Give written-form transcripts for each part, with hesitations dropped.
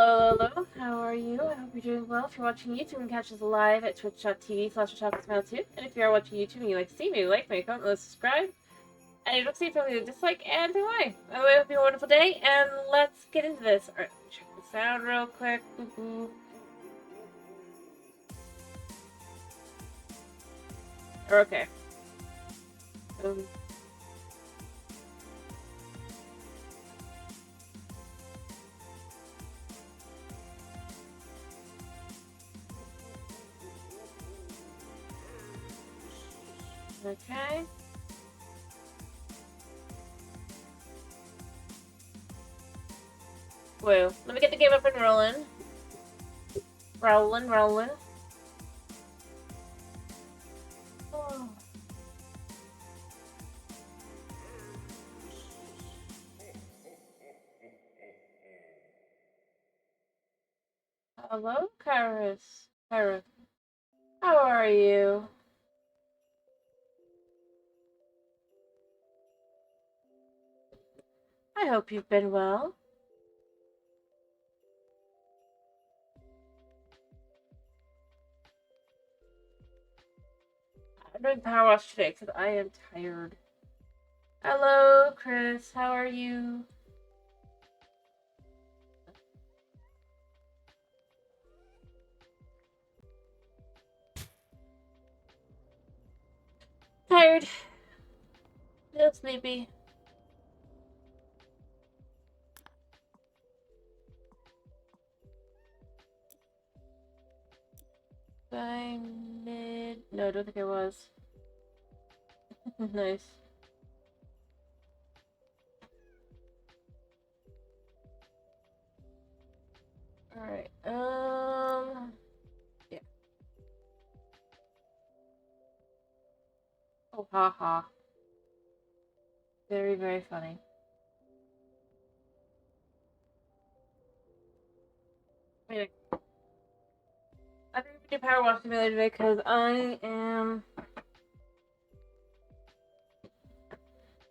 Hello, hello. How are you? I hope you're doing well. If you're watching YouTube, you can catch us live at twitch.tv/2. And if you are watching YouTube and you like to see me, like, make a comment, subscribe. And you don't see something to dislike, and do I. By the way, I hope you have a wonderful day, and let's get into this. Alright, let me check the sound real quick. Okay. Um, okay. Well, let me get the game up and rolling. Rolling. Oh. Hello, Kairos. Kairos. How are you? I hope you've been well. I'm doing PowerWash today because I am tired. Hello, Chris. How are you? Tired. A little sleepy. I'm mid. No, I don't think I was. Nice. Alright. Yeah. Oh, haha. Very, very funny. Anyway, I think we do PowerWash Simulator today because I am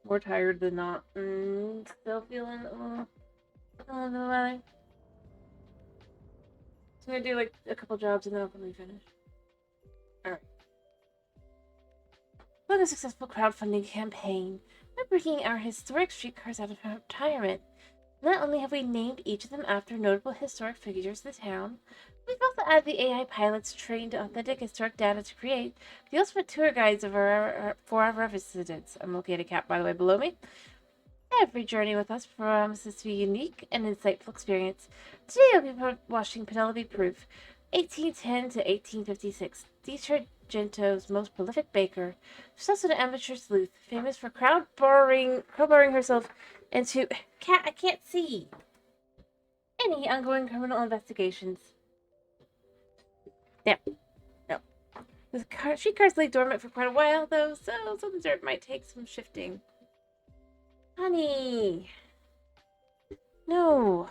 more tired than not. Still feeling a little bit. So I'm gonna do like a couple jobs and then I'll probably finish. Alright. With a successful crowdfunding campaign, we're bringing our historic streetcars out of retirement. Not only have we named each of them after notable historic figures of the town, we've also added the AI pilots trained to authentic historic data to create the ultimate tour guides for our residents. I'm looking at a cap, by the way, below me. Every journey with us promises to be a unique and insightful experience. Today I'll be watching Penelope Proof, 1810 to 1856, DiCargento's most prolific baker. She's also an amateur sleuth, famous for crowbarring herself into I can't see any ongoing criminal investigations. Yeah, no. The streetcars lay dormant for quite a while, though, so some dessert might take some shifting. Honey! No!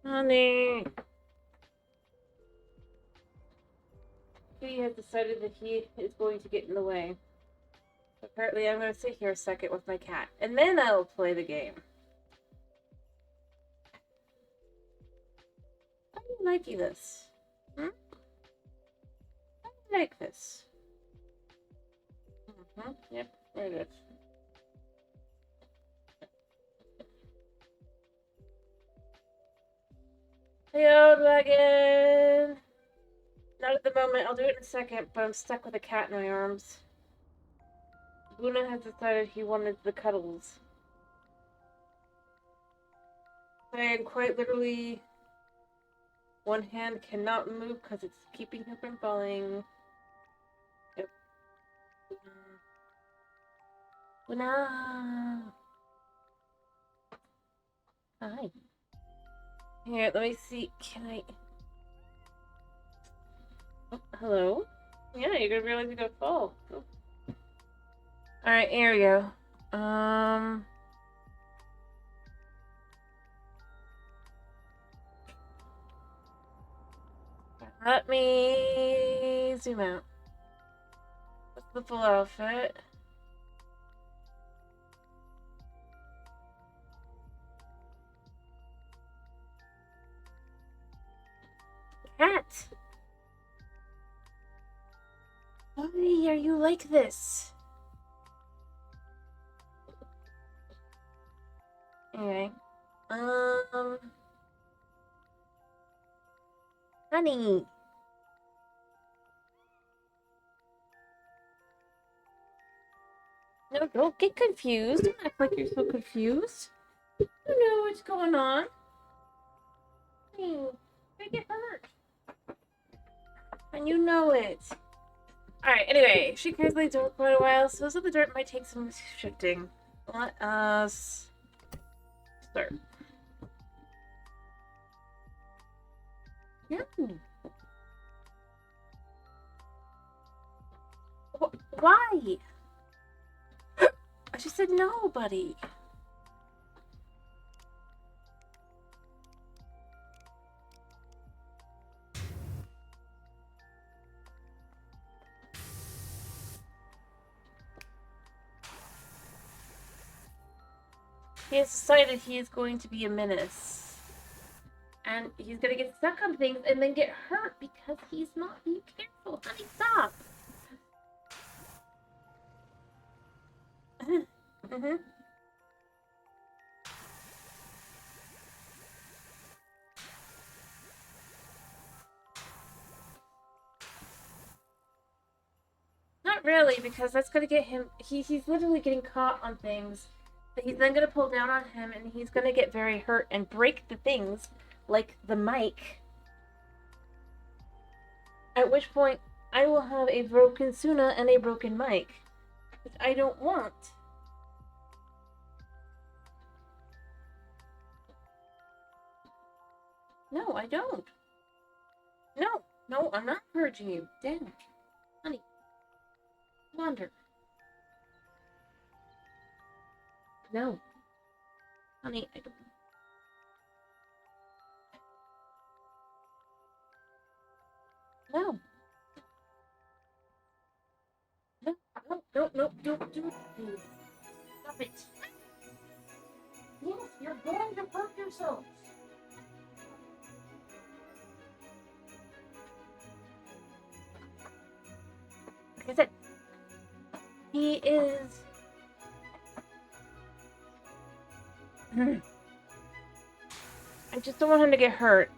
Honey! He has decided that he is going to get in the way. Apparently, I'm going to sit here a second with my cat, and then I'll play the game. How do you like this? Hmm? How do you like this? Yep, there it is. Hey, dragon! Not at the moment. I'll do it in a second, but I'm stuck with a cat in my arms. Luna has decided he wanted the cuddles. I am quite literally... One hand cannot move because it's keeping him from falling. Yep. Luna! Hi. Here, let me see. Can I... Oh, hello? Yeah, you're gonna realize you're gonna fall. Oh. Alright, here we go. Let me zoom out. What's the full outfit? . are you like this? Anyway. Honey. No, don't get confused. Don't act like you're so confused. You know what's going on. You get hurt. And you know it. Alright, anyway, she carries the dirt for quite a while, so the dirt might take some shifting. Let us start. No. Why? I just said no, buddy. He has decided he is going to be a menace. And he's going to get stuck on things and then get hurt because he's not being careful. Honey, stop. Mm-hmm. Not really, because that's going to get him... He's literally getting caught on things that he's then going to pull down on him, and he's going to get very hurt and break the things, like the mic. At which point, I will have a broken Suna and a broken mic, which I don't want. No, I don't. No, I'm not encouraging you. Damn. Honey. Wander. No. Honey, I don't. No. No, don't do it. Stop it. Yes, you're going to hurt yourself. Like I said, he is... I just don't want him to get hurt.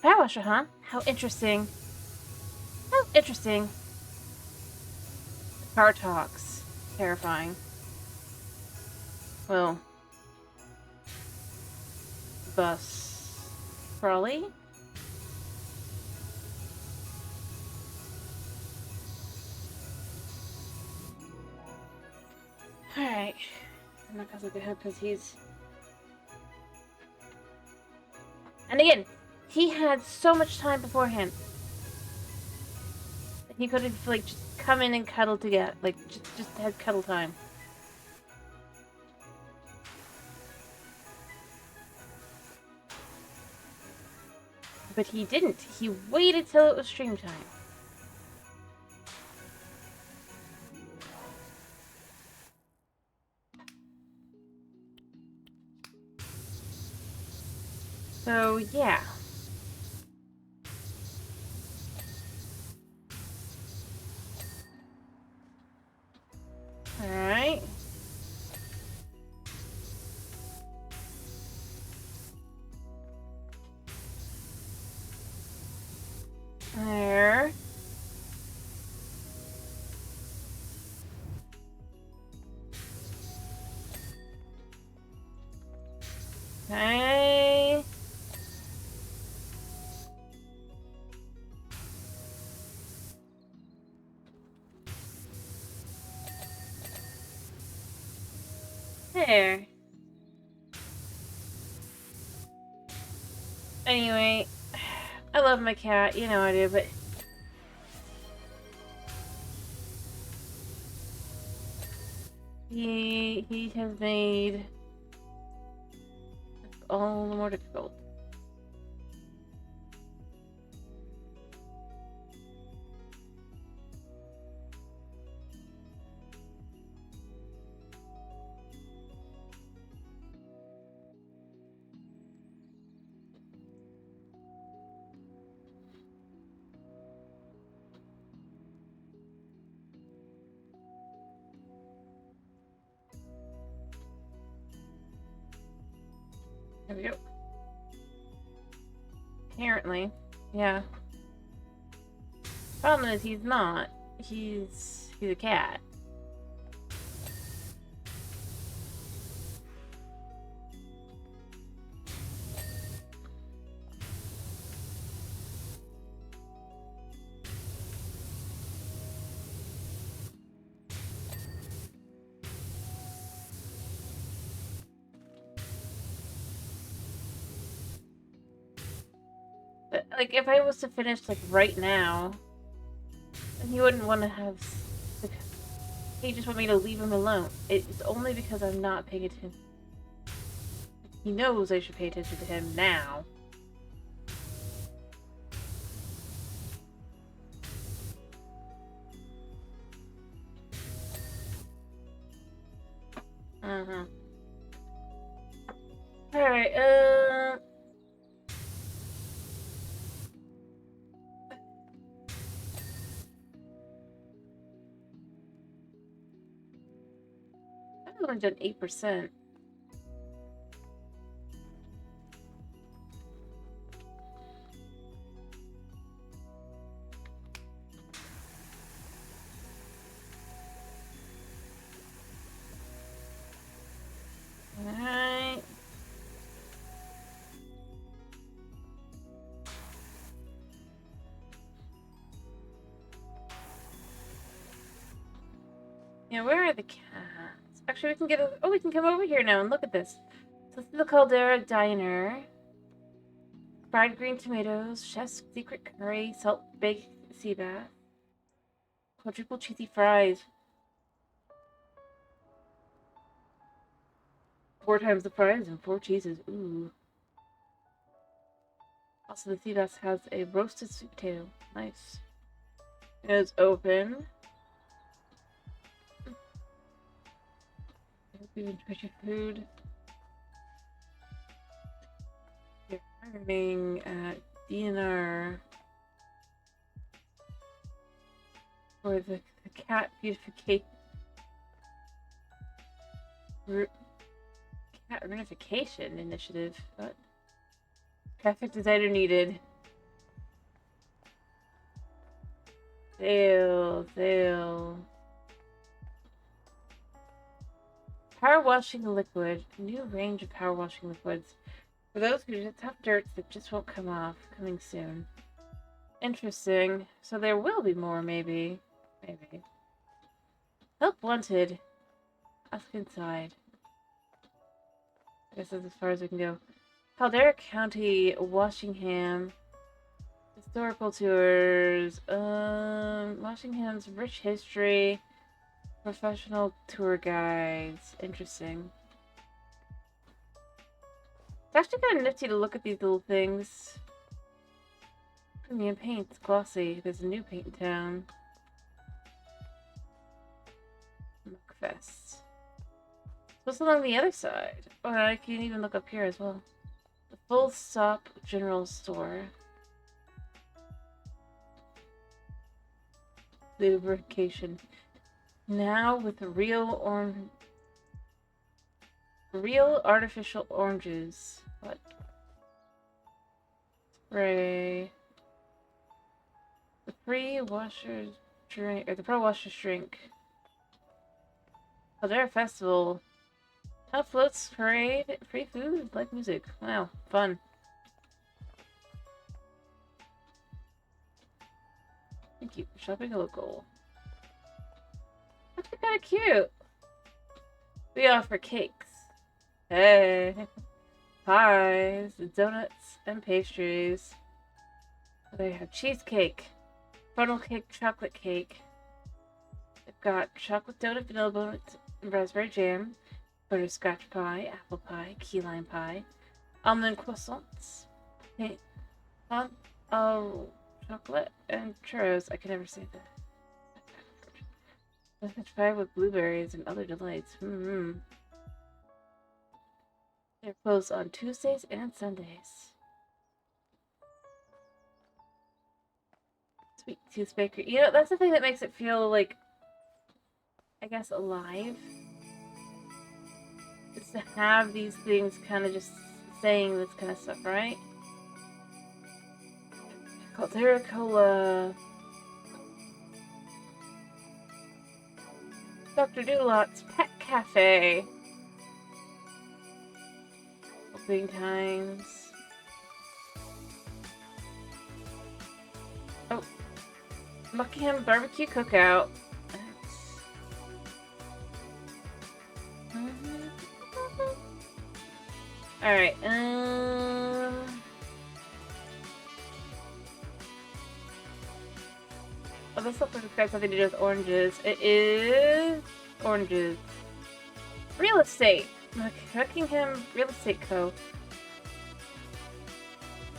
PowerWash, huh? How interesting. How interesting. Car talks. Terrifying. Well. Bus. Trolley? Alright. I'm not gonna look at him because he's... And again, he had so much time beforehand. He could have, like, just come in and cuddle together. Like, just had cuddle time. But he didn't. He waited till it was stream time. So, yeah. Alright. There. Okay. There. Anyway, I love my cat, you know I do, but... He has made all the more difficult. There we go. Apparently. Yeah. Problem is he's not. He's a cat. But, like, if I was to finish, like, right now, then he wouldn't want to have... He just want me to leave him alone. It's only because I'm not paying attention. He knows I should pay attention to him now. Alright, I've only done 8%. Alright. Yeah, where are the cats? Actually, we can get... Oh, we can come over here now and look at this. So this is the Caldera Diner. Fried green tomatoes, chef's secret curry, salt baked sea bass. Quadruple cheesy fries. 4 times the fries and 4 cheeses. Ooh. Also, the sea bass has a roasted sweet potato. Nice. It is open. I hope you enjoyed your food. You're hiring at DNR for the cat beautification. Cat reunification initiative. What? Graphic designer needed. Sale. Power washing liquid. New range of power washing liquids. For those who just have dirt that just won't come off. Coming soon. Interesting. So there will be more, maybe. Maybe. Help wanted. Ask inside. I guess that's as far as we can go. Caldera County, Washingham. Historical tours. Washingham's rich history. Professional tour guides. Interesting. It's actually kind of nifty to look at these little things. Premium paints, glossy. There's a new paint in town. Muckfest. What's along the other side? Or I can even look up here as well. The Full Stop General Store. Lubrication. Now with real artificial oranges. What? Spray. The pre-washers drink, or the pro-washers drink. Caldera Festival. How floats parade, free food, live music. Wow, fun. Thank you for shopping local. That's kind of cute. We offer cakes. Hey. Pies, donuts, and pastries. They have cheesecake, funnel cake, chocolate cake. They've got chocolate donut, vanilla donut, raspberry jam, butterscotch pie, apple pie, key lime pie, almond croissants, chocolate, and churros. I can never say that. Butterscotch pie with blueberries and other delights. They're closed on Tuesdays and Sundays. Sweet Tooth Bakery. You know, that's the thing that makes it feel like, I guess, alive. It's to have these things kind of just saying this kind of stuff, right? Caldera Cola. Dr. Doolot's Pet Cafe. Opening times. Oh. Buckingham Barbecue Cookout. Alright, oh, this looks like it's got something to do with oranges. It is oranges. Real estate. Buckingham Real Estate Co.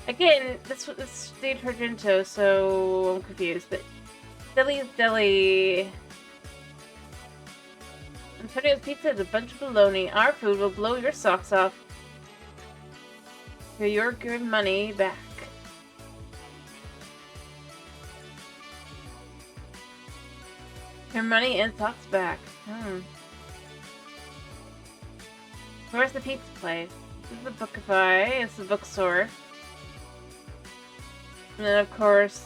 Again, this stayed Argento, so I'm confused. But Deli's Deli. Antonio's Pizza is a bunch of baloney. Our food will blow your socks off. For your good money back. Your money and socks back. Where's the pizza place? This is the Bookify. It's the bookstore. And then, of course,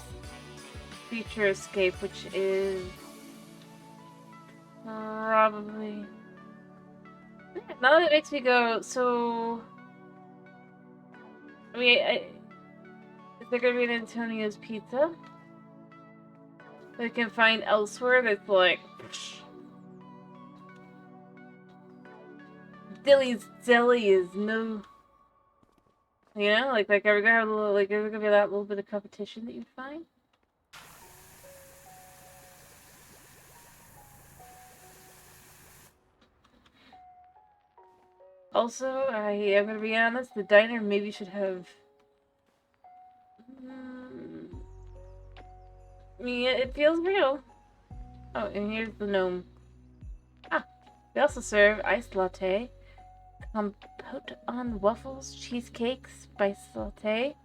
Future Escape, which is probably... Now that it makes me go, so... I mean, is there gonna be an Antonio's Pizza that I can find elsewhere that's like... Dilly's Deli is no... You know, like are we gonna have a little, like, is there gonna be that little bit of competition that you find? Also, I am gonna be honest, the diner maybe should have... I mean, it feels real. Oh, and here's the gnome. Ah, they also serve iced latte, compote on waffles, cheesecakes, spice latte,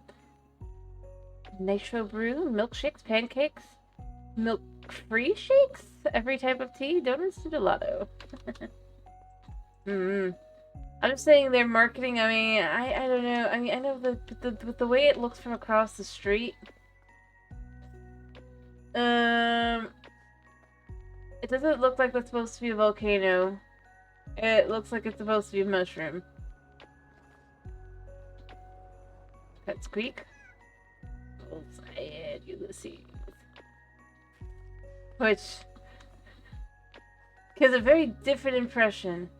nitro brew, milkshakes, pancakes, milk-free shakes, every type of tea, donuts to gelato. I'm just saying their marketing. I mean, I don't know. I mean, I know the way it looks from across the street. It doesn't look like it's supposed to be a volcano. It looks like it's supposed to be a mushroom. Pets Creek. Bullseye Ulysses. Which gives a very different impression.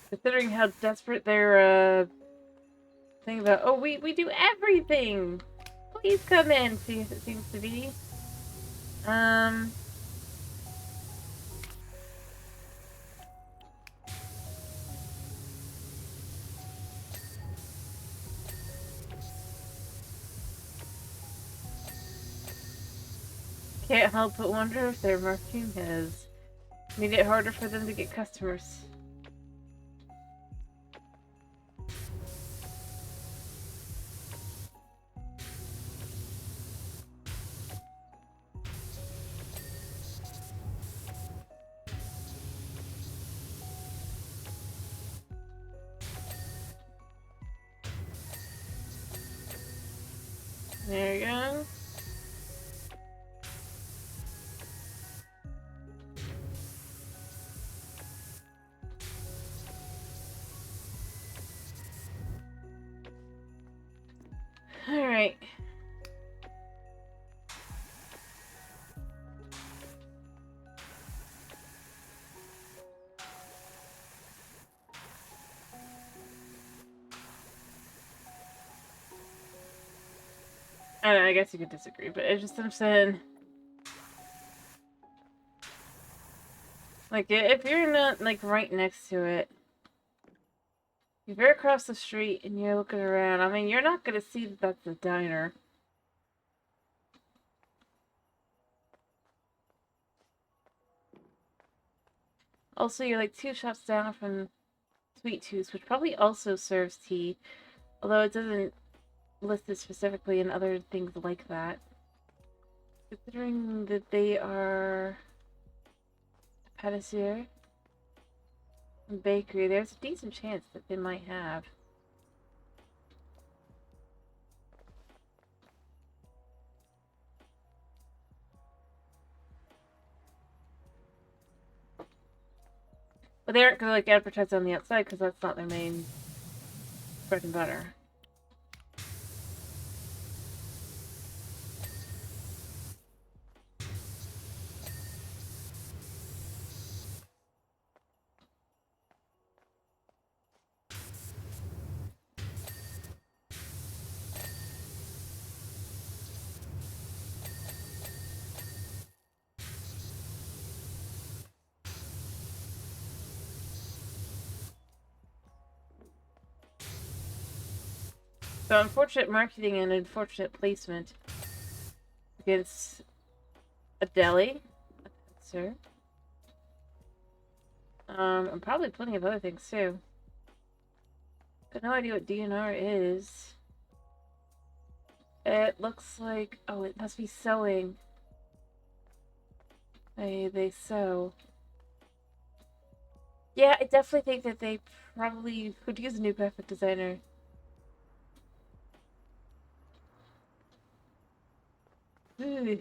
Considering how desperate they're thinking about, oh, we do everything. Please come in. See if it seems to be. Can't help but wonder if their marketing has made it harder for them to get customers. There you go. Alright. I don't know, I guess you could disagree, but it's just, I'm saying, like, if you're not, like, right next to it, if you're across the street and you're looking around, I mean, you're not gonna see that that's a diner. Also, you're, like, 2 shops down from Sweet Tooth, which probably also serves tea, although it doesn't list it specifically in other things like that. Considering that they are a patissier and bakery, there's a decent chance that they might have. But they aren't gonna like advertise on the outside because that's not their main bread and butter. So unfortunate marketing and unfortunate placement against a deli, sir. And probably plenty of other things too. Got no idea what DNR is. It looks like, oh, it must be sewing. They sew. Yeah, I definitely think that they probably could use a new graphic designer. Ooh.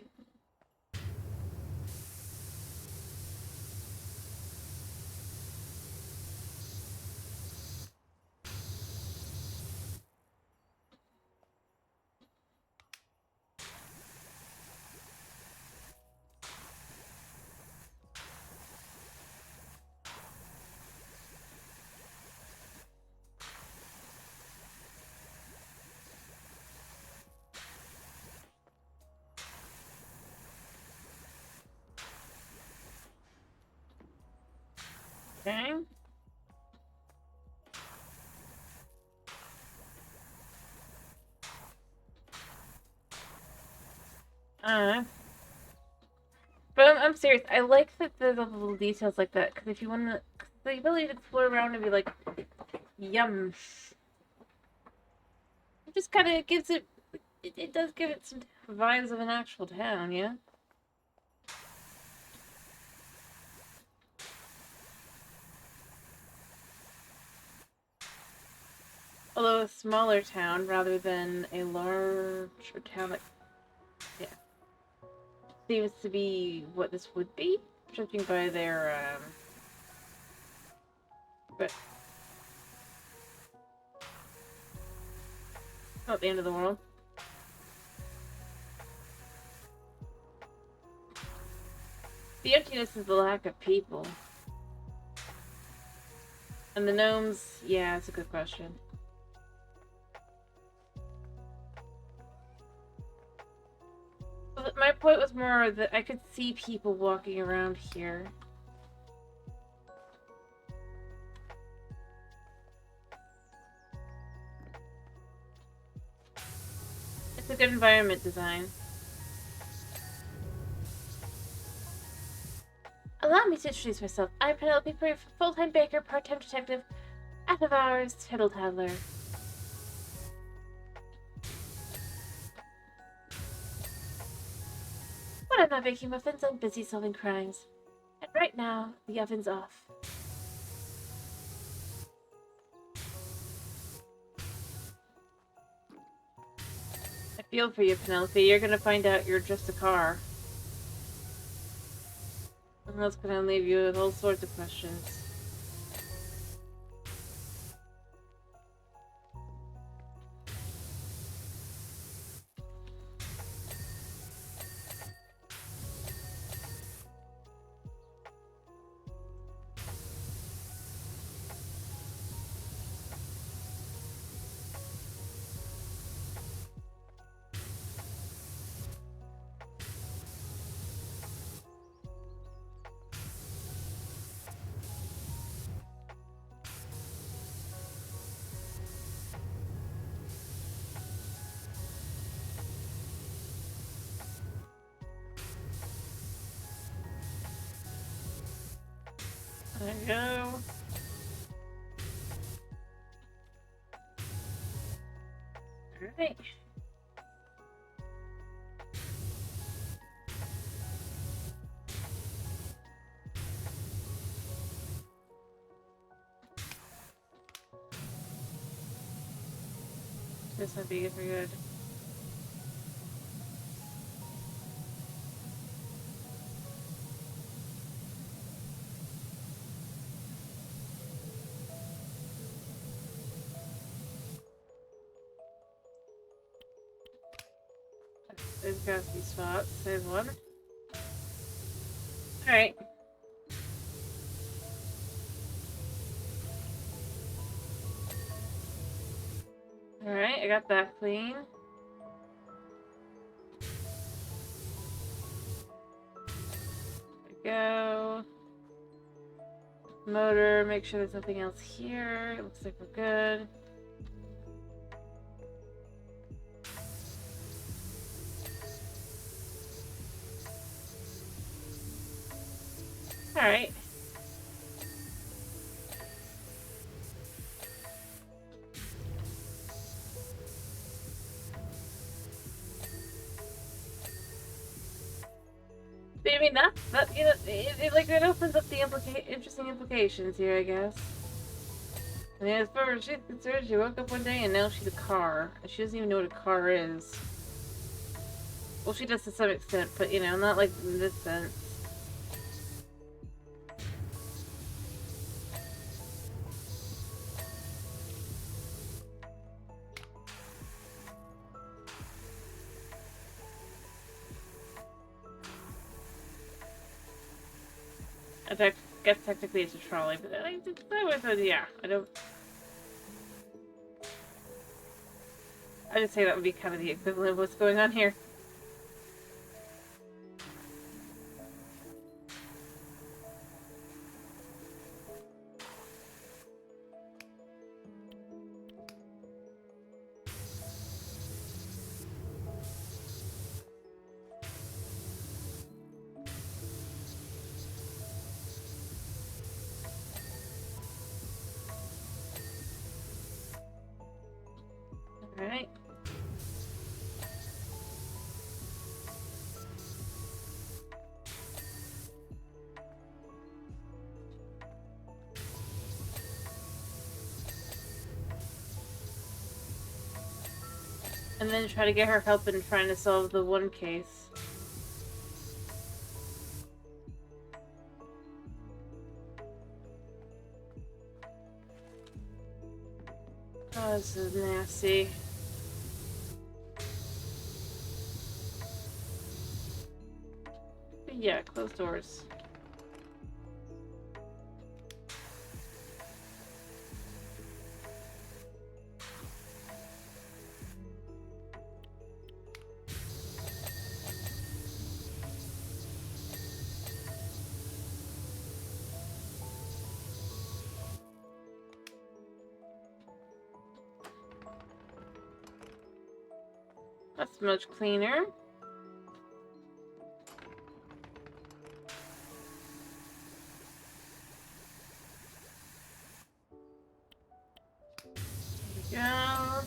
Okay. But I'm serious. I like that there's all the little details like that because if you want to, the ability to explore around and be like, yum, it just kind of gives it, it does give it some vibes of an actual town, yeah. Although a smaller town rather than a larger town that, yeah, seems to be what this would be, judging by their, but not the end of the world. The emptiness is the lack of people. And the gnomes, yeah, it's a good question. But my point was more that I could see people walking around here. It's a good environment design. Allow me to introduce myself. I'm Penelope Proof, full-time baker, part-time detective, out-of-hours tittle-tattler. When I'm not baking muffins, I'm busy solving crimes. And right now, the oven's off. I feel for you, Penelope. You're gonna find out you're just a car. And that's gonna leave you with all sorts of questions. There you go. Alright. this might be good for good. There's ghosty spots. There's one. Alright. Alright, I got that clean. There we go. Motor, make sure there's nothing else here. It looks like we're good. Alright. I mean, that you know, it opens up the interesting implications here, I guess. I mean, as far as she's concerned, she woke up one day and now she's a car. She doesn't even know what a car is. Well, she does to some extent, but you know, not like in this sense. I guess technically it's a trolley, but yeah, I don't. I just say that would be kind of the equivalent of what's going on here. Alright. And then try to get her help in trying to solve the one case. Oh, this is nasty. But yeah, close doors. That's much cleaner. There we go.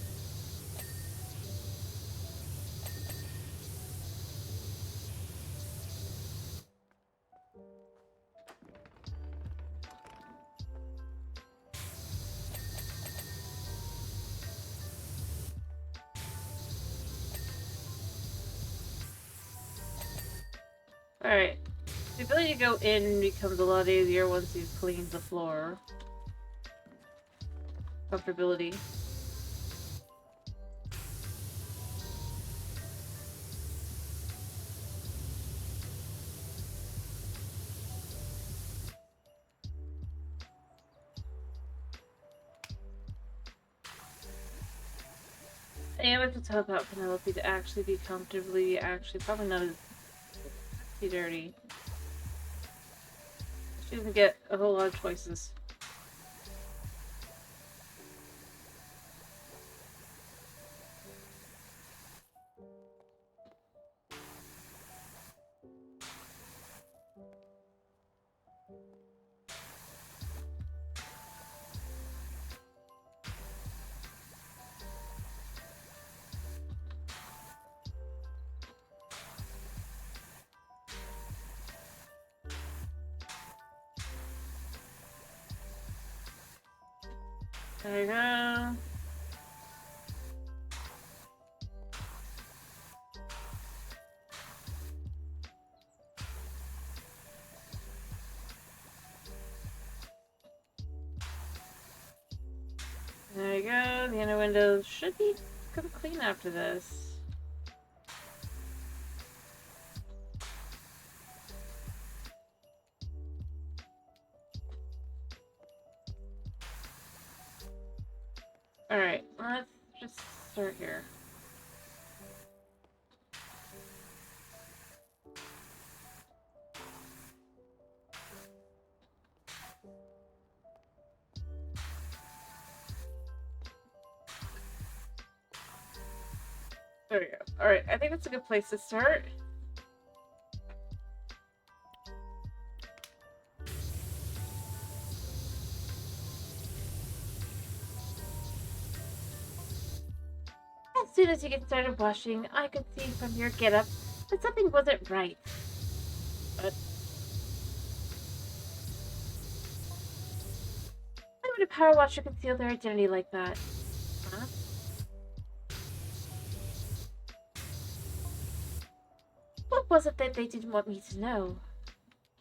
Alright. The ability to go in becomes a lot easier once you've cleaned the floor. Comfortability. And I have to help out Penelope to actually be comfortably, probably not as too dirty. She doesn't get a whole lot of choices. There you go. There you go. The inner windows should be pretty clean after this. Alright, let's just start here. There we go. Alright, I think that's a good place to start. As soon as you get started washing, I could see from your getup that something wasn't right. But why would a power washer conceal their identity like that? Huh? What was it that they didn't want me to know?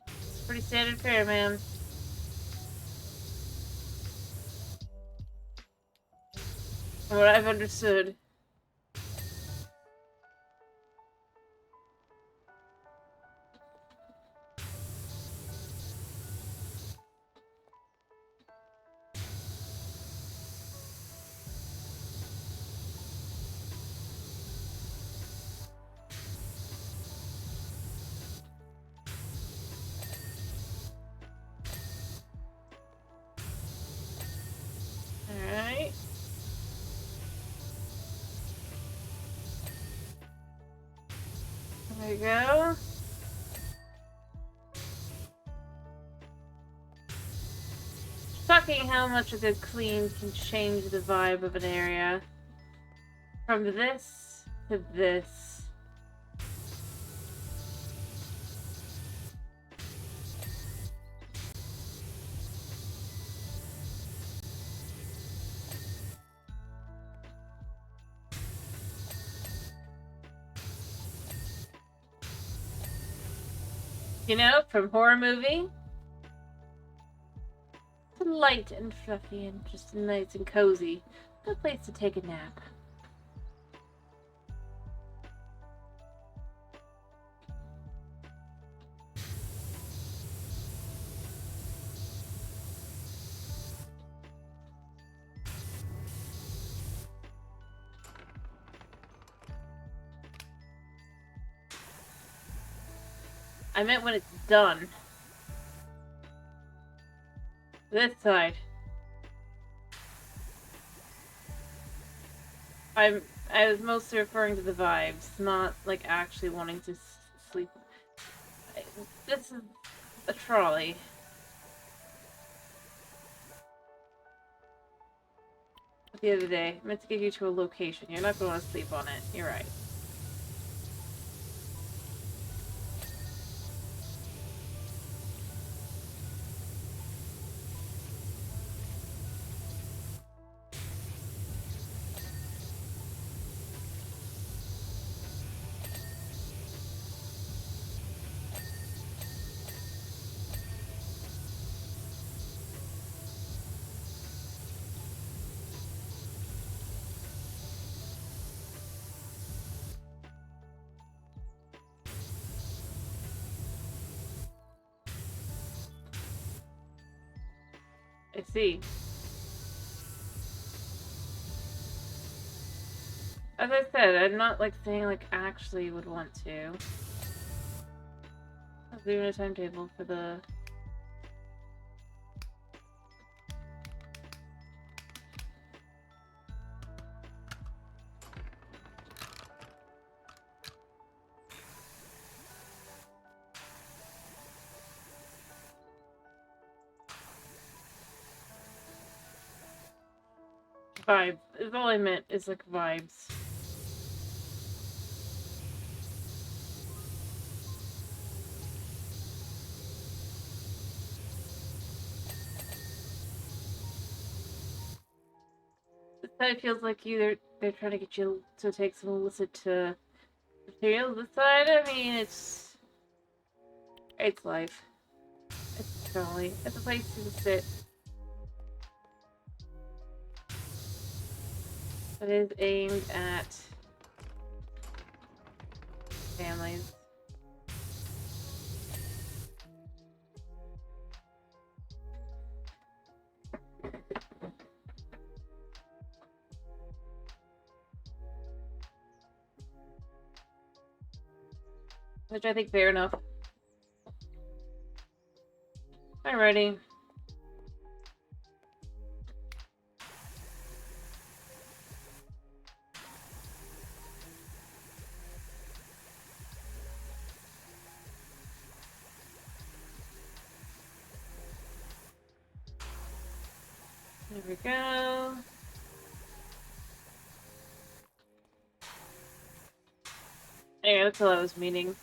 It's pretty standard fare, ma'am. From what I've understood. Alright. There you go. Shocking how much a good clean can change the vibe of an area. From this to this. You know, from horror movie to light and fluffy and just nice and cozy. Good place to take a nap. I meant when it's done. This side. I was mostly referring to the vibes, not like actually wanting to sleep. This is a trolley. The other day, I meant to give you to a location. You're not going to sleep on it. You're right. I see. As I said, I'm not like saying like actually would want to. I was leaving a timetable for the vibe. Is all I meant is like vibes. This side feels like they're trying to get you to take some illicit material. This side, I mean, it's life. It's jolly. It's a place to sit. that is aimed at families. Which I think fair enough. Alrighty. There we go. Anyway, that's all I was meaning.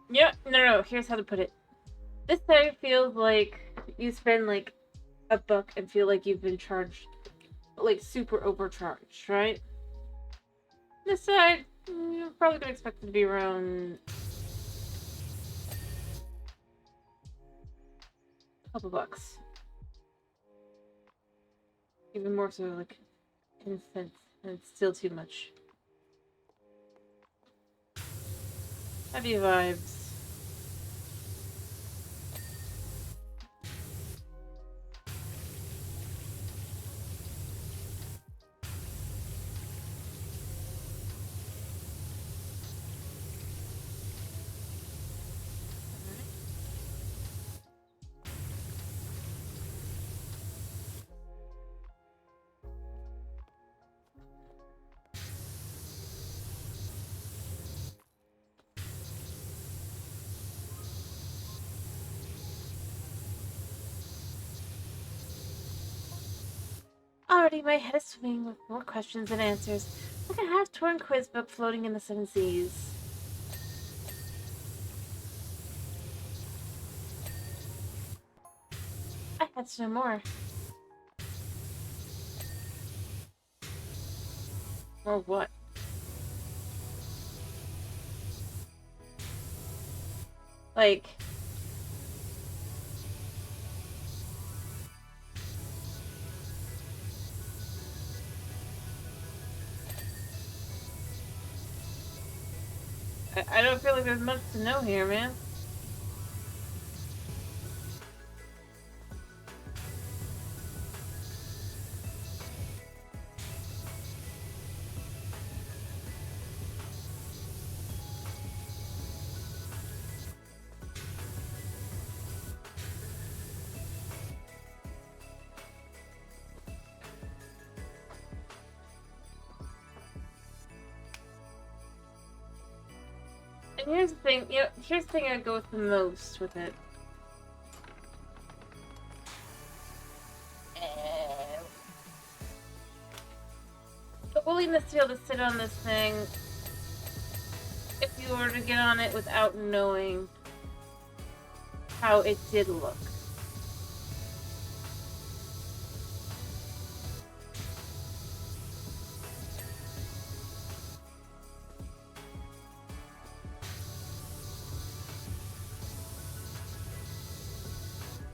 Yeah, no, here's how to put it. This side feels like you spend like $1 and feel like you've been charged, like super overcharged, right? This side, you're probably gonna expect it to be around a couple bucks. Even more so, like 10 cents, and it's still too much. Happy vibes. Already my head is swimming with more questions than answers, like a half-torn quiz book floating in the seven seas. I had to know more. Or what? Like... I don't feel like there's much to know here, man. And here's the thing, here's the thing I go with the most with it. The willingness to be able to sit on this thing, if you were to get on it without knowing how it did look.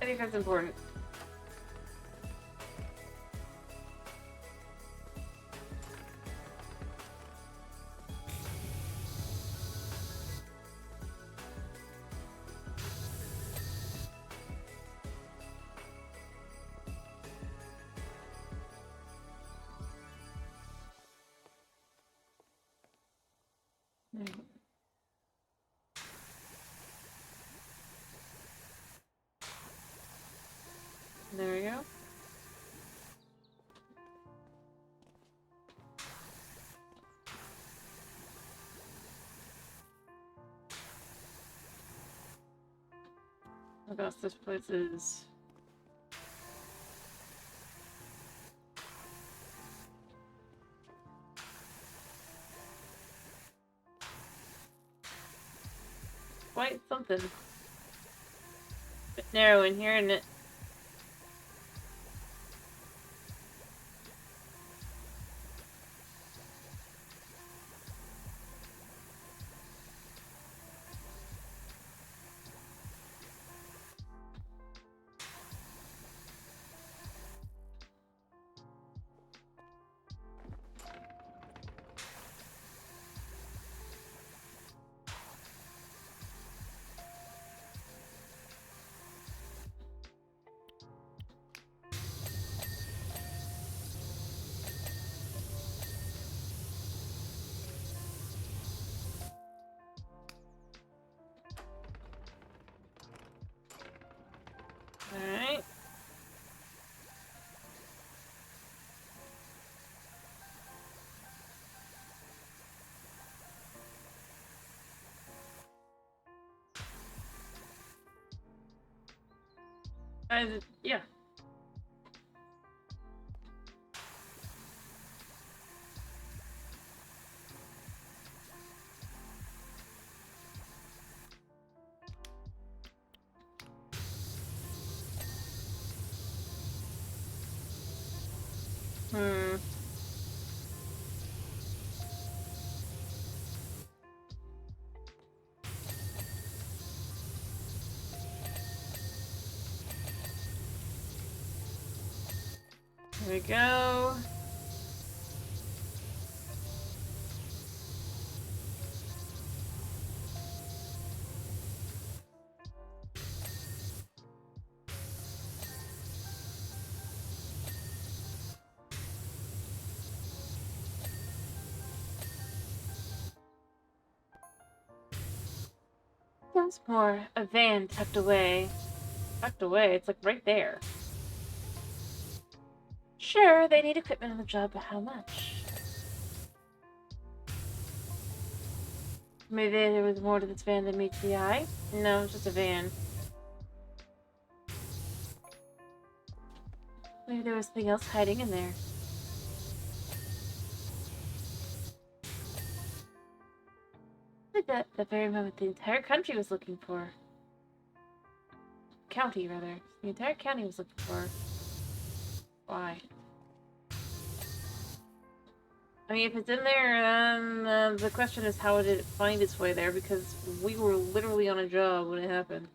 I think that's important. Oh gosh, this place is... quite something. Bit narrow in here, isn't it? Alright. Yeah. Hmm. Here we go. Once more, a van tucked away. Tucked away? It's like right there. Sure, they need equipment on the job, but how much? Maybe there was more to this van than meets the eye? No, it's just a van. Maybe there was something else hiding in there. Like that, the very moment the entire country was looking for. County, rather. The entire county was looking for. Why? I mean, if it's in there, then the question is how did it find its way there, because we were literally on a job when it happened.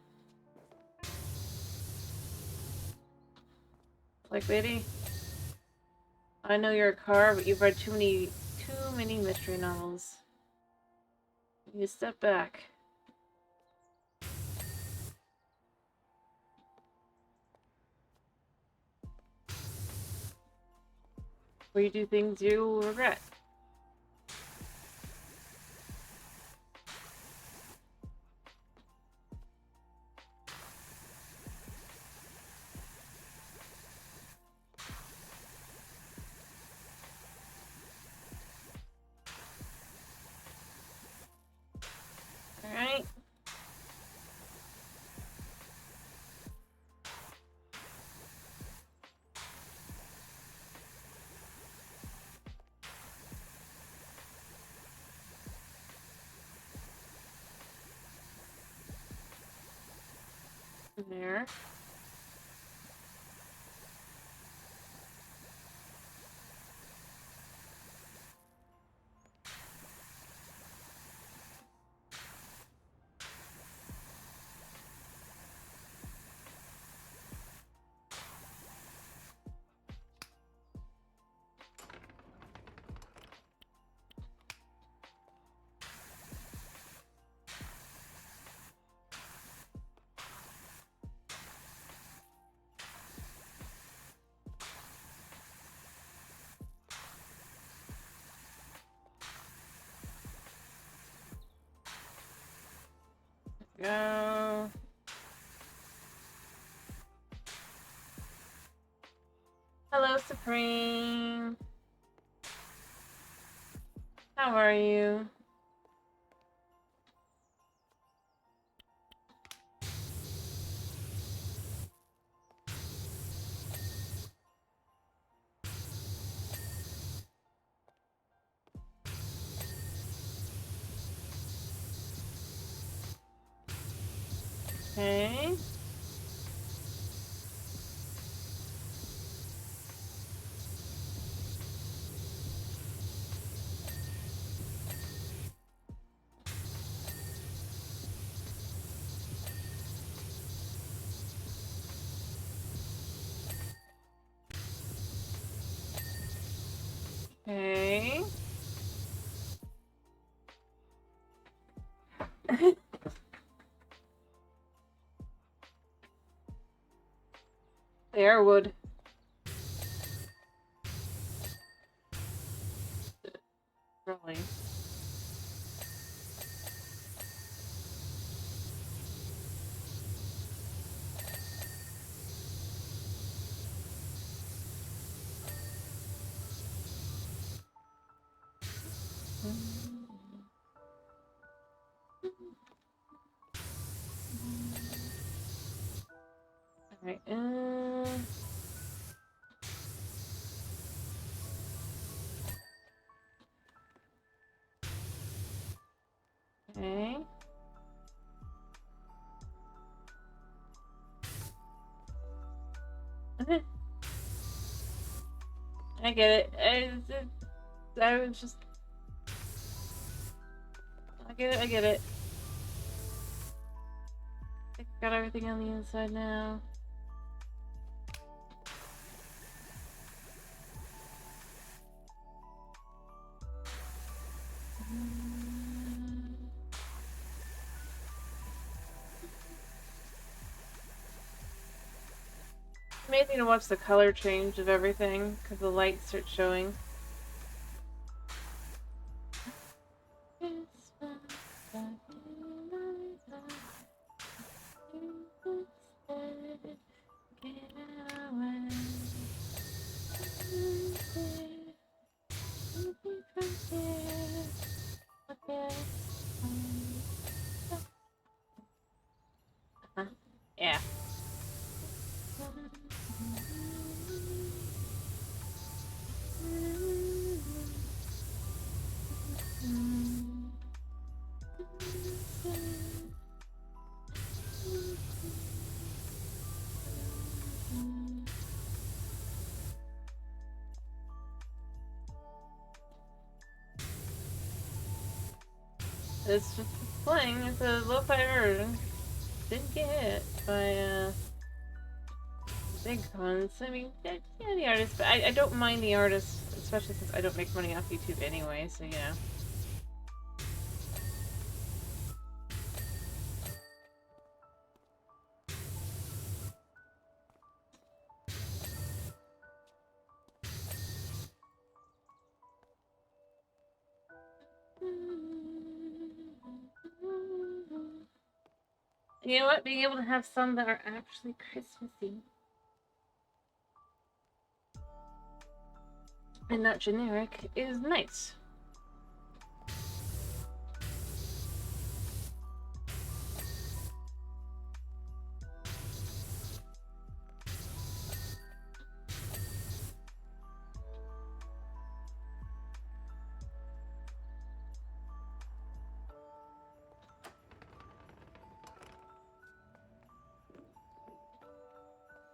Like, lady, I know you're a car, but you've read too many mystery novels. You step back. Where you do things you'll regret. Alright? There. Go. Hello, Supreme. How are you? Okay. Okay. There would. Really. Alright, okay. I get it. I was just... I get it, I get it. I think I got everything on the inside now. Amazing to watch the color change of everything because the light starts showing. Yeah. It's just playing. It's a lo-fi version. Didn't get hit by big cons. I mean, yeah, the artist, but I don't mind the artist, especially since I don't make money off YouTube anyway. So yeah. You know what? Being able to have some that are actually Christmassy and not generic is nice.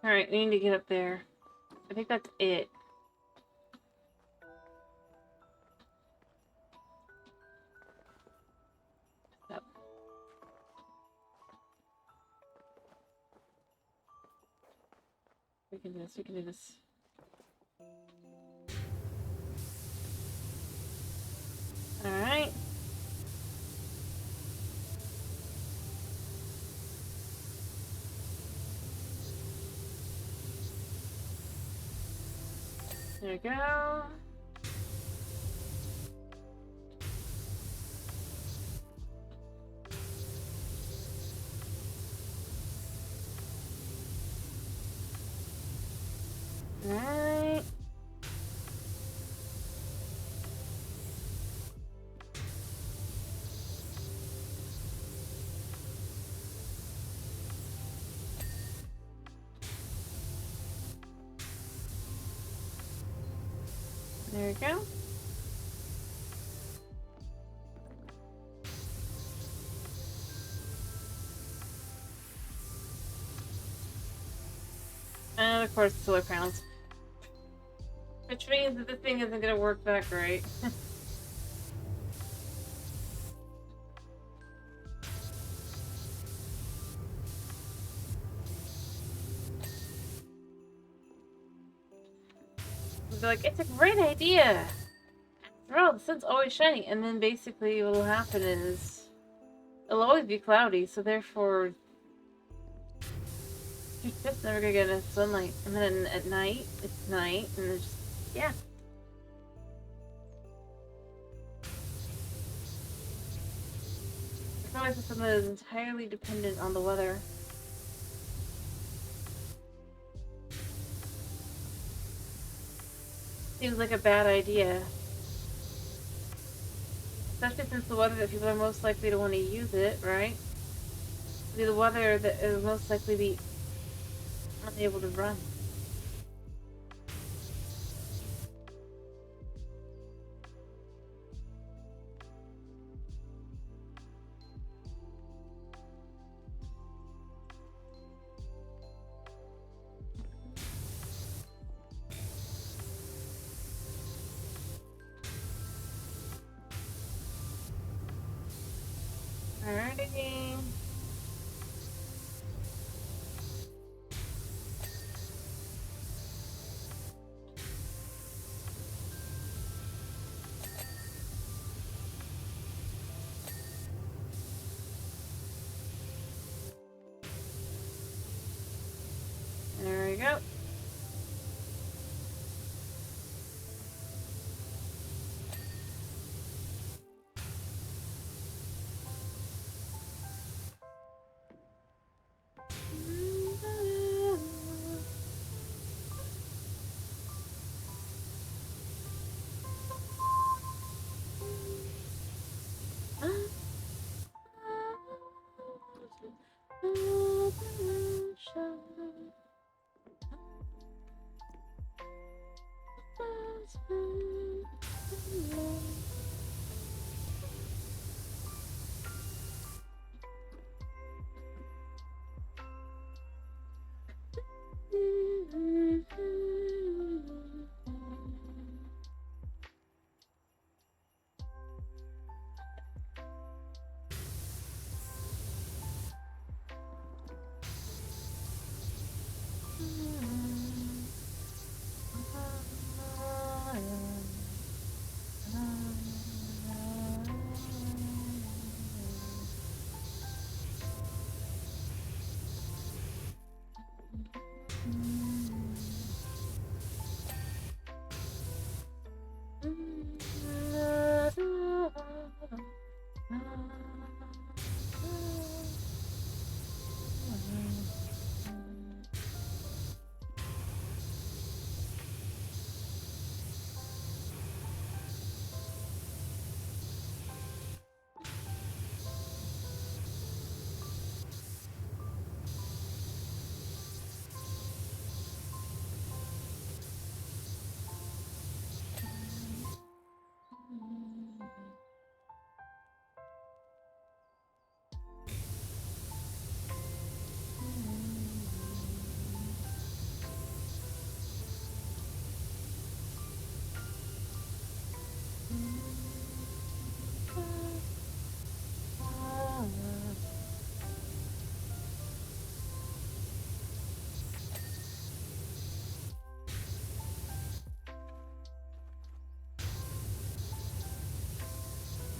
Alright, we need to get up there. I think that's it. Yep. We can do this, we can do this. Alright. There we go. Alright. There we go. of course, solar panels. Which means that the thing isn't gonna work that great. They're like, it's a great idea! After all, the sun's always shining, and then basically what'll happen is it'll always be cloudy, so therefore you're just never gonna get enough sunlight. And then at night, it's night, and it's just, yeah. It's always something that is entirely dependent on the weather. Seems like a bad idea. Especially since the weather that people are most likely to want to use it, right? It'll be the weather that is most likely to be unable to run. Alrighty. There we go.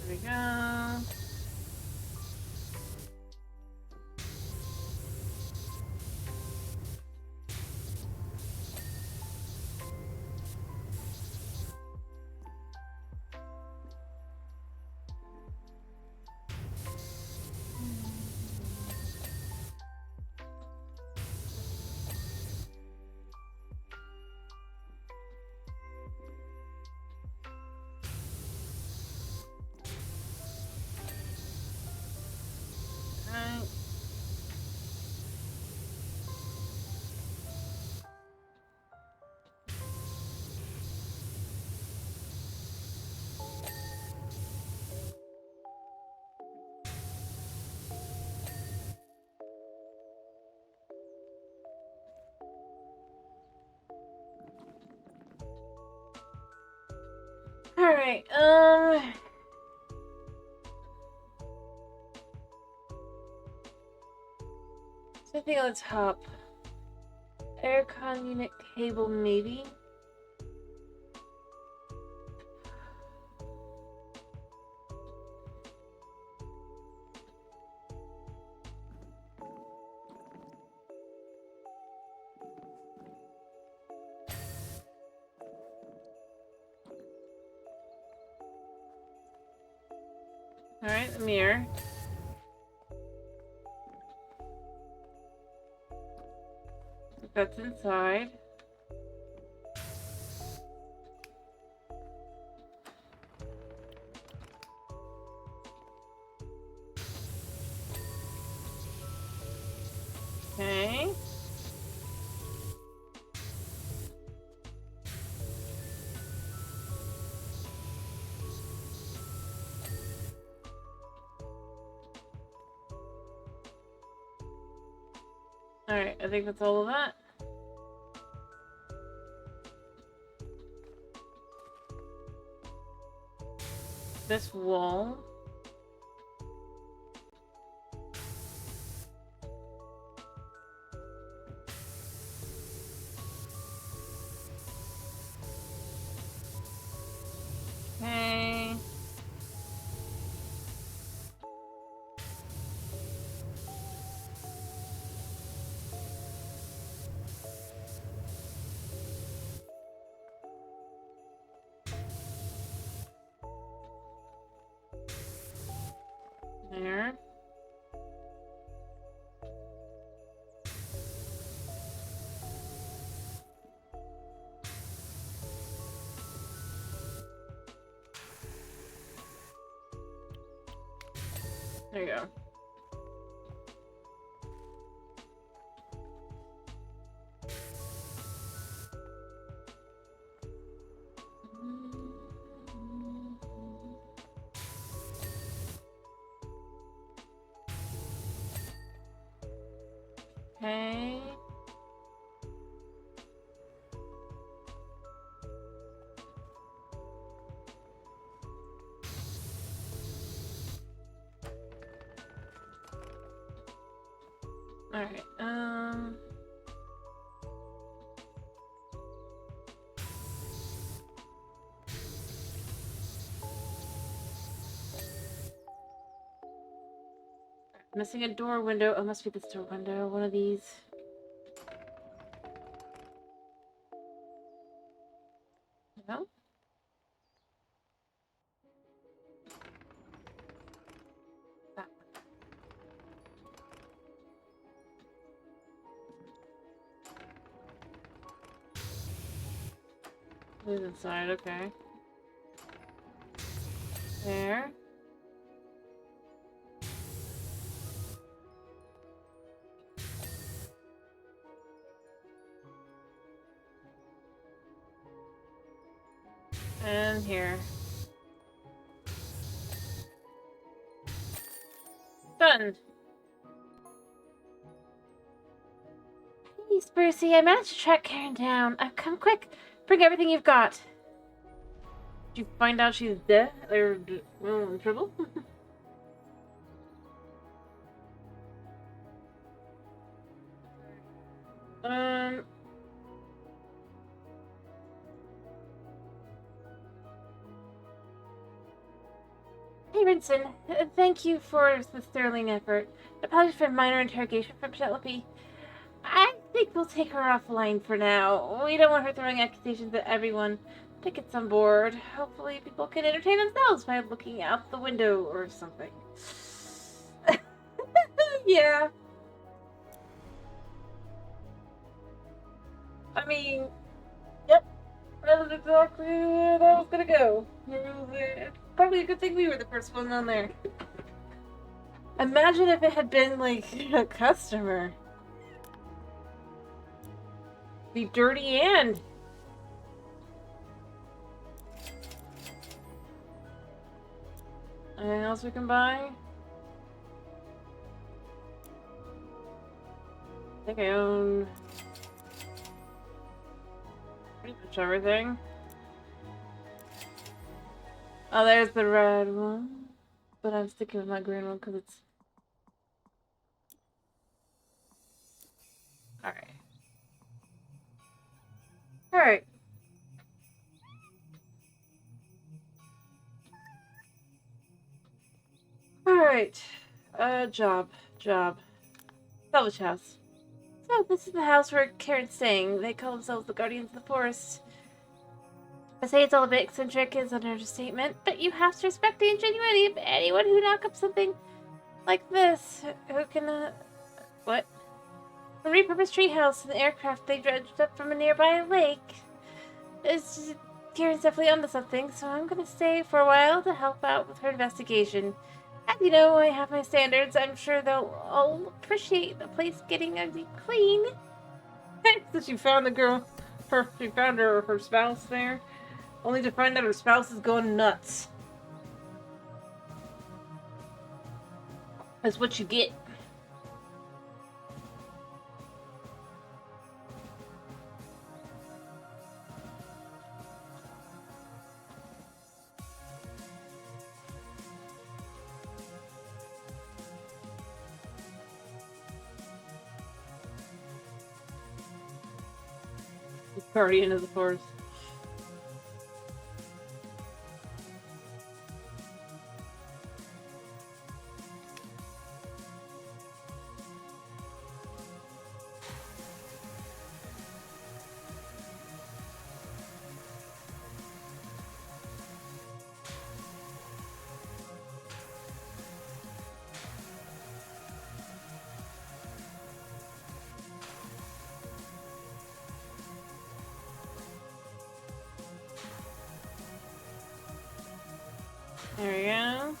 There we go. Alright, something on the top. Aircon unit cable, maybe? Alright, the mirror. That's inside. Okay. Alright, I think that's all of that. This wall. Okay. There. There you go. Okay. Alright, missing a door window. Oh, must be this door window. One of these. No? That one. Who's inside? Okay. There. And here. Done. Hey, Sprucey, I managed to track Karen down. Come quick. Bring everything you've got. Did you find out she's dead? Or in trouble? um... Hey, Rinson. Thank you for the sterling effort. Apologies for a minor interrogation from Penelope. I think we'll take her offline for now. We don't want her throwing accusations at everyone. Tickets on board. Hopefully people can entertain themselves by looking out the window or something. Yeah. I mean, yep. That was exactly where that was gonna go. It's probably a good thing we were the first one on there. Imagine if it had been, like, a customer. Be dirty and... Anything else we can buy? I think I own... pretty much everything. Oh, there's the red one. But I'm sticking with my green one because it's... Alright. Alright. Alright. Job. Salvage house. So, this is the house where Karen's staying. They call themselves the Guardians of the Forest. I say it's all a bit eccentric is an understatement, but you have to respect the ingenuity of anyone who knock up something like this. Who can, what? A repurposed treehouse and the aircraft they dredged up from a nearby lake. Karen's definitely onto something, so I'm gonna stay for a while to help out with her investigation. As you know, I have my standards. I'm sure they'll all appreciate the place getting ugly clean. So she found the girl, she found her spouse there, only to find out her spouse is going nuts. That's what you get. Guardian of the Forest. There we go.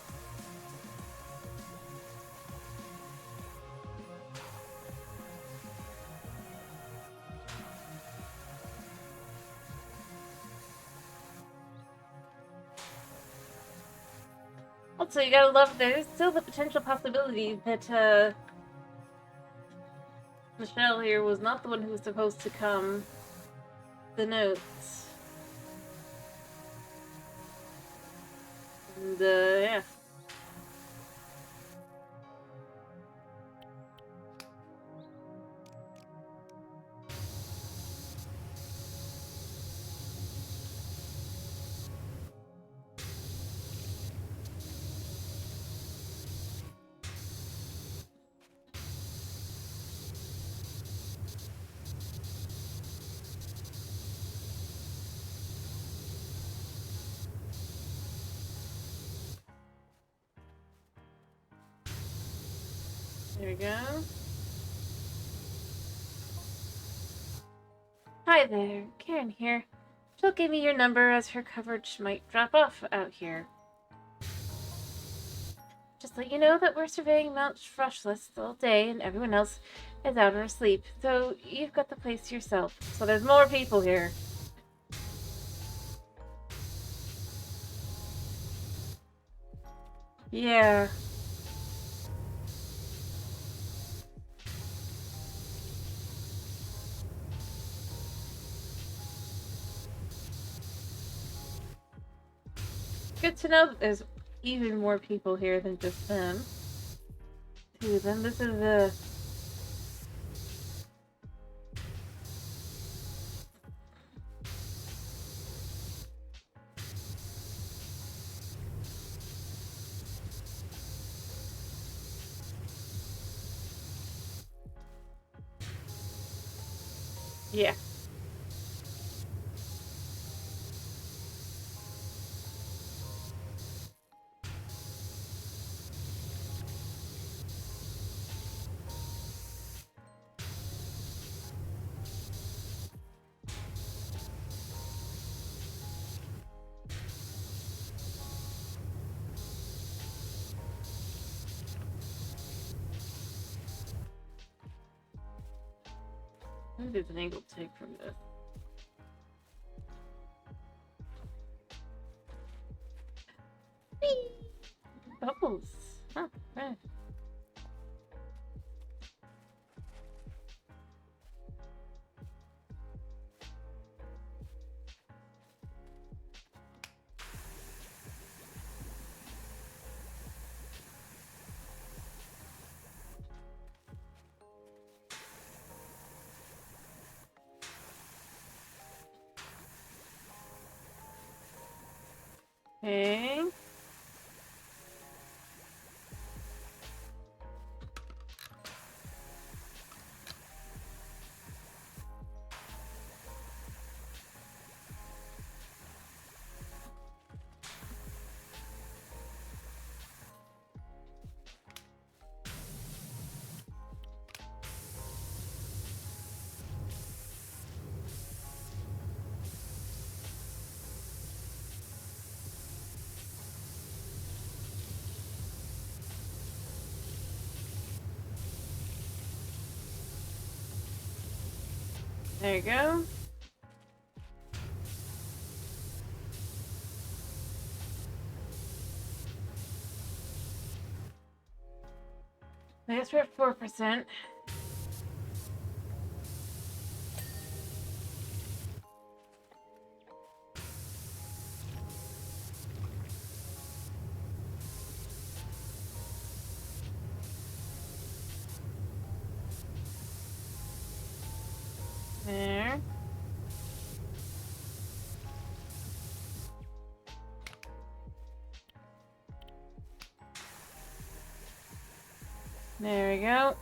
Also, you gotta love there's still the potential possibility that Michelle here was not the one who was supposed to come. The notes. And yeah. There we go. Hi there, Karen here. She'll give me your number as her coverage might drop off out here. Just let you know that we're surveying Mount Froshless all day and everyone else is out or asleep, so you've got the place to yourself. So there's more people here. Yeah. Good to know that there's even more people here than just them. Two of them. This is the... Yeah. I think there's an angle to take from this. Whee! Bubbles. Huh, right. Okay. There you go. I guess we're at 4%. There. There we go.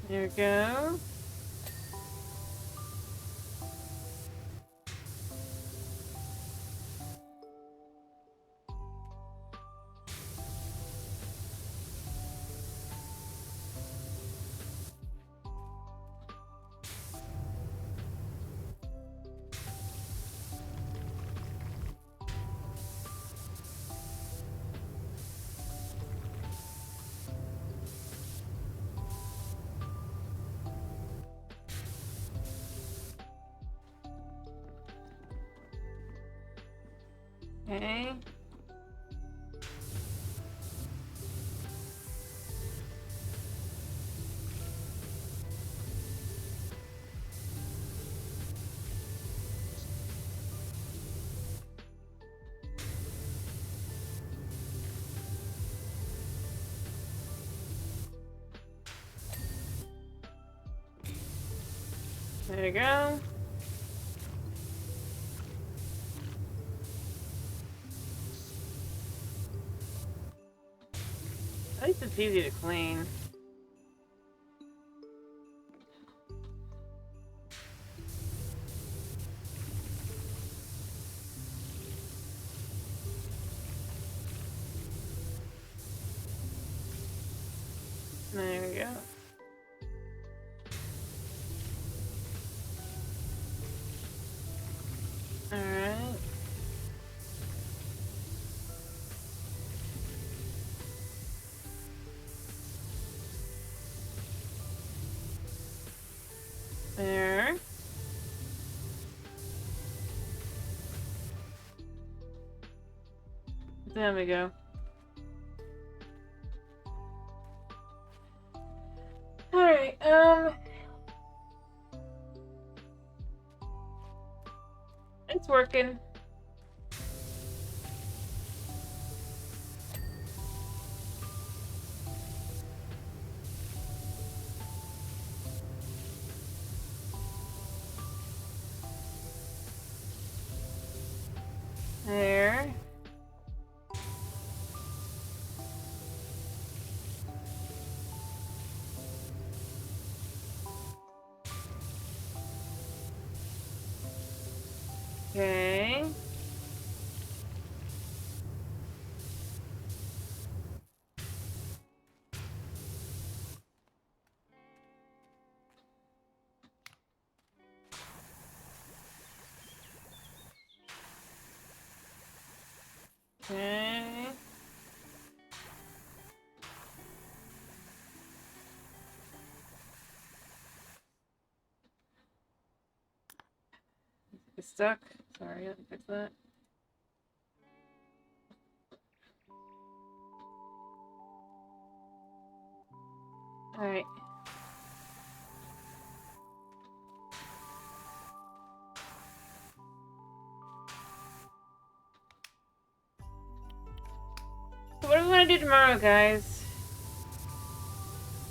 There we go. Okay. There you go. At least it's easy to clean. There we go. Alright. There. There we go. Alright, it's working. There. Okay. Okay. It's stuck. Sorry, let me fix that. Alright. gonna do tomorrow, guys?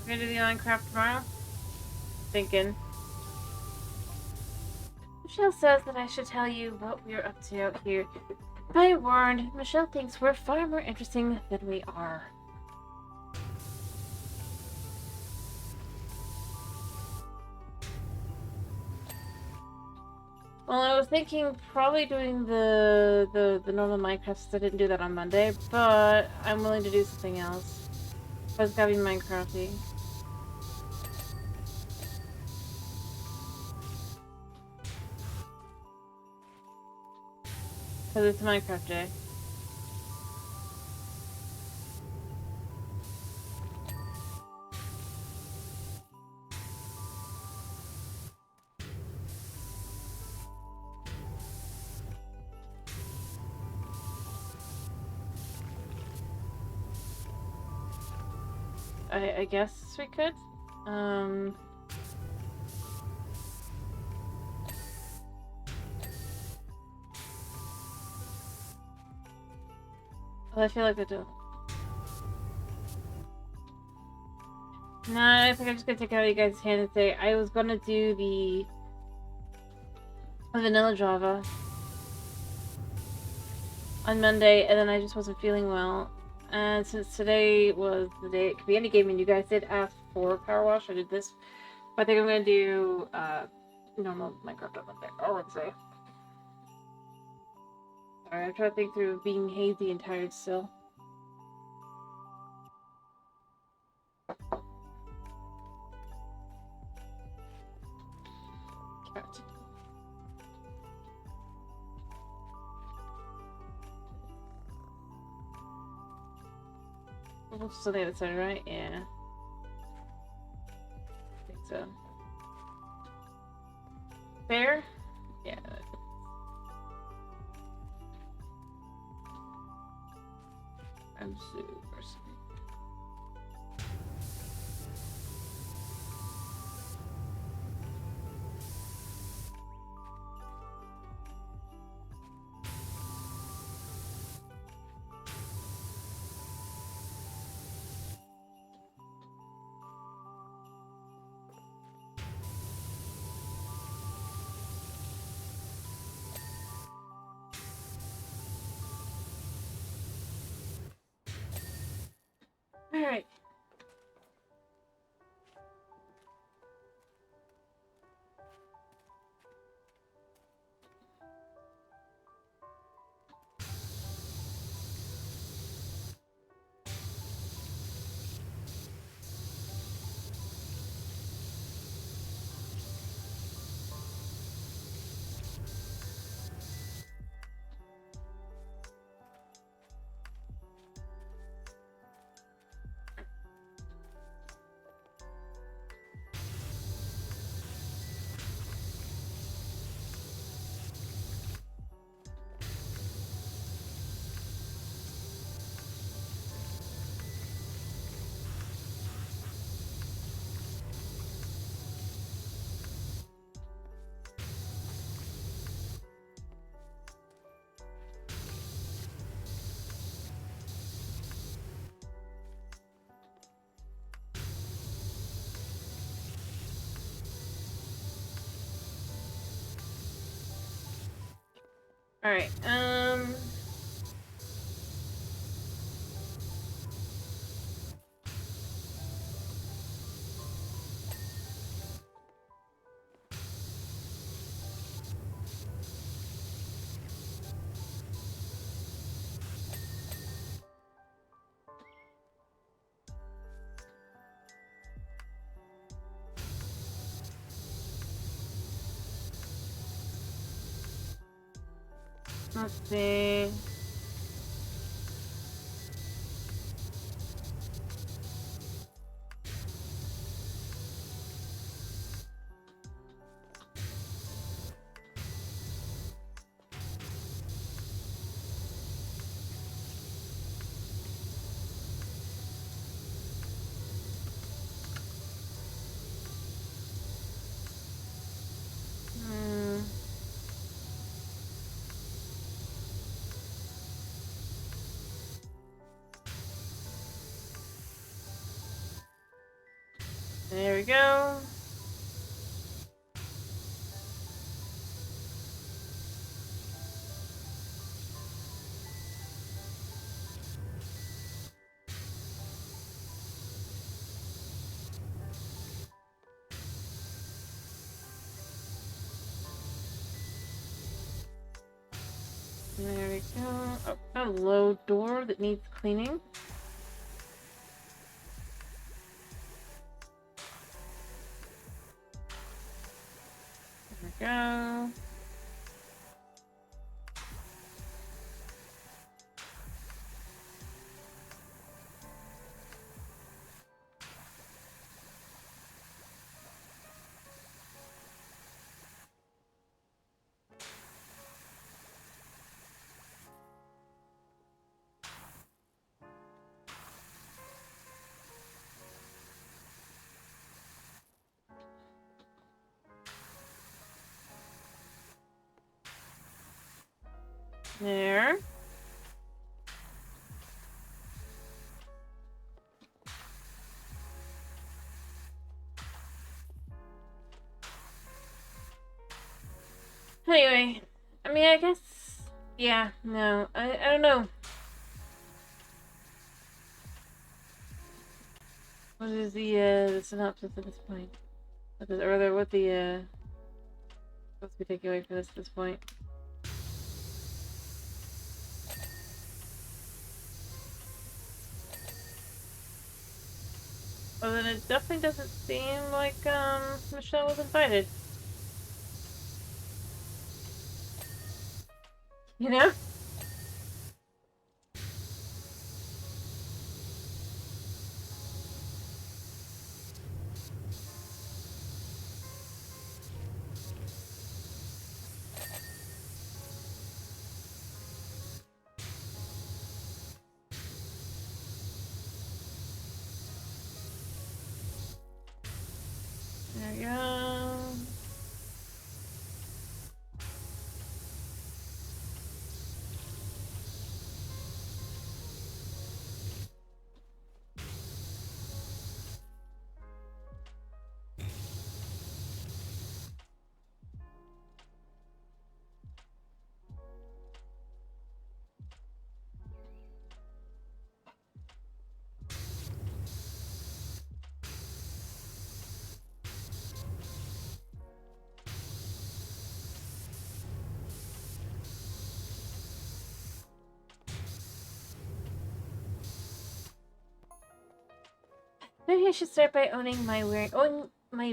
We're gonna do the Minecraft tomorrow? Thinking. Michelle says that I should tell you what we're up to out here. I warned, Michelle thinks we're far more interesting than we are. Well, I was thinking probably doing the normal Minecraft since I didn't do that on Monday, but I'm willing to do something else. But it's gotta be Minecrafty. Because it's Minecraft Day. I guess we could. Well, I feel like I do. No, I think I'm just gonna take out you guys' hand and say I was gonna do the vanilla Java on Monday, and then I just wasn't feeling well. And since today was the day it could be any game, and you guys did ask for PowerWash, I did this. But I think I'm gonna do normal Minecraft on Monday. I would say. Sorry, I'm trying to think through being hazy and tired still. Carrot. It's on the other side, right? Yeah. I think so. Fair? Yeah. I'm super sorry. Alright. Alright, let's see. There we go. There we go. Oh, a low door that needs cleaning. There we go. There. Anyway, I mean, I guess, yeah, no, I don't know. What is the synopsis at this point? What the supposed to be taking away from this at this point? Well, then it definitely doesn't seem like, Michelle was invited. You know? There we go. Maybe I should start by owning my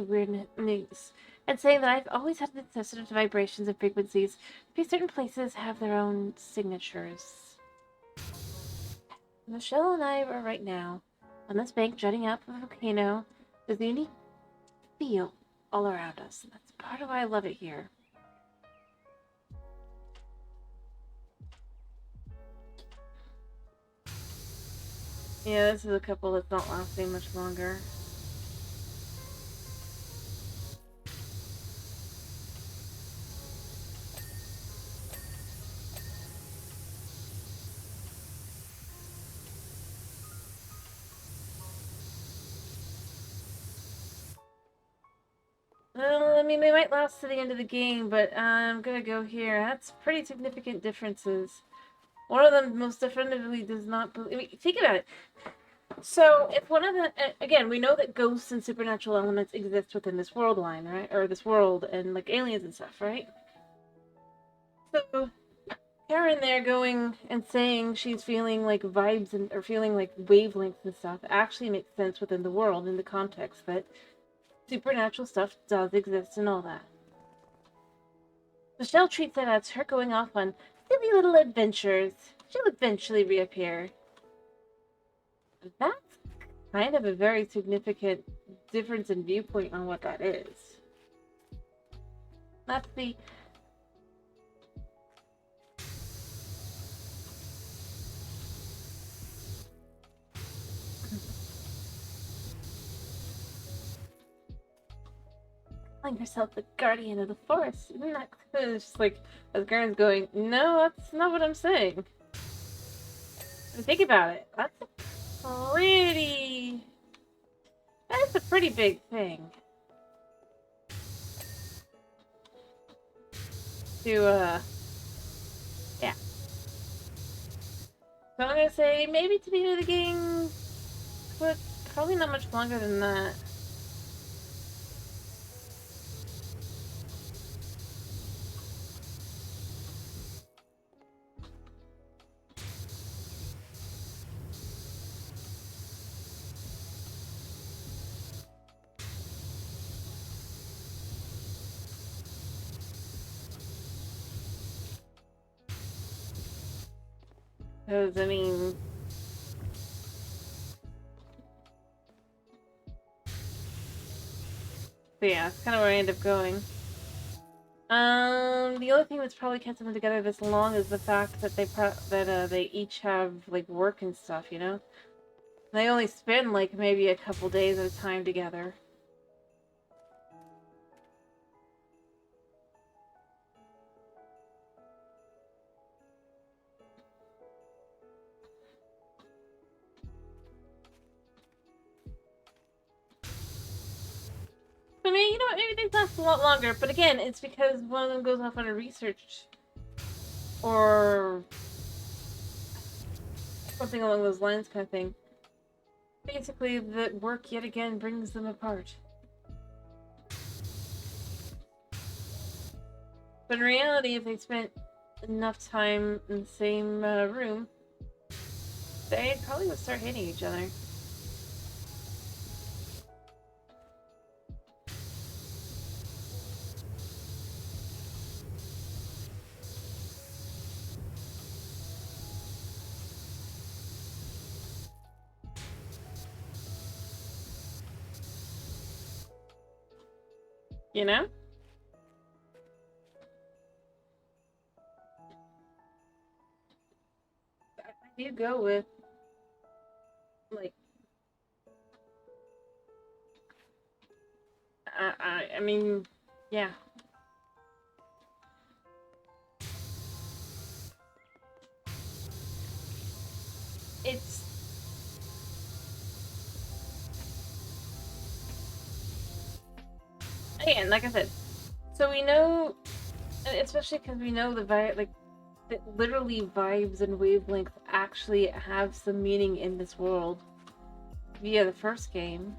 weirdness and saying that I've always had been sensitive to vibrations and frequencies. Maybe certain places have their own signatures. Michelle and I are right now on this bank jutting out from the volcano. There's a unique feel all around us. And that's part of why I love it here. Yeah, this is a couple that's not lasting much longer. Well, I mean, they might last to the end of the game, but I'm gonna go here. That's pretty significant differences. One of them most definitively does not believe. I mean, think about it. So, if one of the again, we know that ghosts and supernatural elements exist within this world line, right? Or this world, and like aliens and stuff, right? So, Karen there going and saying she's feeling like vibes and or feeling like wavelengths and stuff actually makes sense within the world in the context that supernatural stuff does exist and all that. Michelle treats that as her going off on silly little adventures. She'll eventually reappear. That's kind of a very significant difference in viewpoint on what that is. That's the calling herself the guardian of the forest. Isn't that it's just like as Garen's going, no, that's not what I'm saying. Think about it. That's That's a pretty big thing. To, yeah. So I'm gonna say maybe to the end of the game, but probably not much longer than that. Because, I mean... So yeah, that's kind of where I end up going. The only thing that's probably kept them together this long is the fact that they each have, like, work and stuff, you know? They only spend, like, maybe a couple days at a time together. I mean, you know what, maybe they last a lot longer, but again, it's because one of them goes off on a research or something along those lines kind of thing. Basically, the work yet again brings them apart. But in reality, if they spent enough time in the same room, they probably would start hating each other. You know? I do go with, like, I mean, yeah. It's... Again, like I said, so we know, especially because we know the like, that literally vibes and wavelengths actually have some meaning in this world via the first game.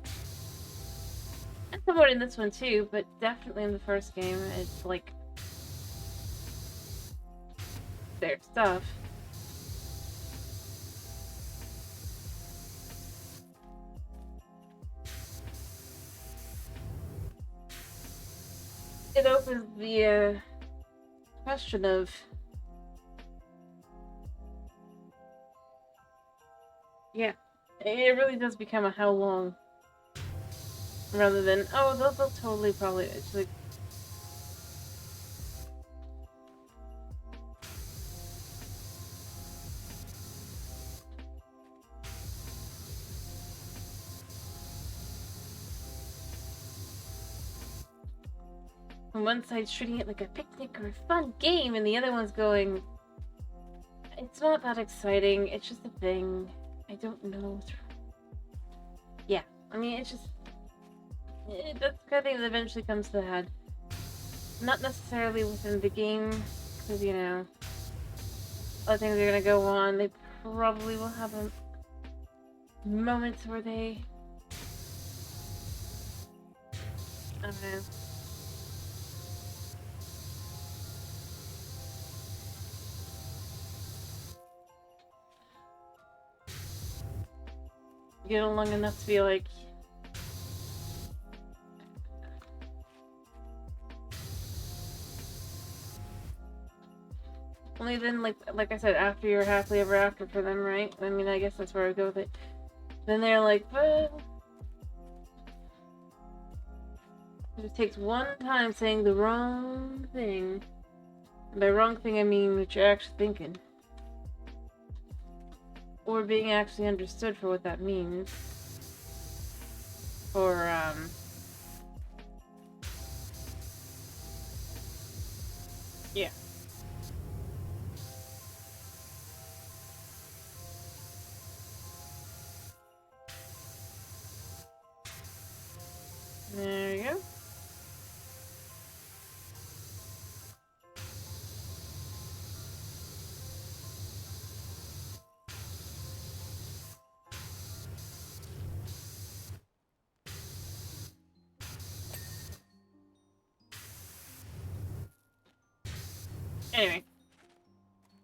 And somewhat in this one too, but definitely in the first game, it's like their stuff. It opens the question of, yeah, it really does become a how long, rather than, oh, they'll totally probably, it's like, on one side's treating it like a picnic or a fun game, and the other one's going, it's not that exciting, it's just a thing. I don't know. Yeah, I mean, it's just... that's the kind of thing that eventually comes to the head. Not necessarily within the game, because, you know, other things are gonna go on. They probably will have moments where they... I don't know. Get along enough to be like... Only then, like I said, after you're happily ever after for them, right? I mean, I guess that's where I go with it. Then they're like, but... It just takes one time saying the wrong thing. And by wrong thing, I mean what you're actually thinking. Or being actually understood for what that means. Or, yeah. There you go. Anyway,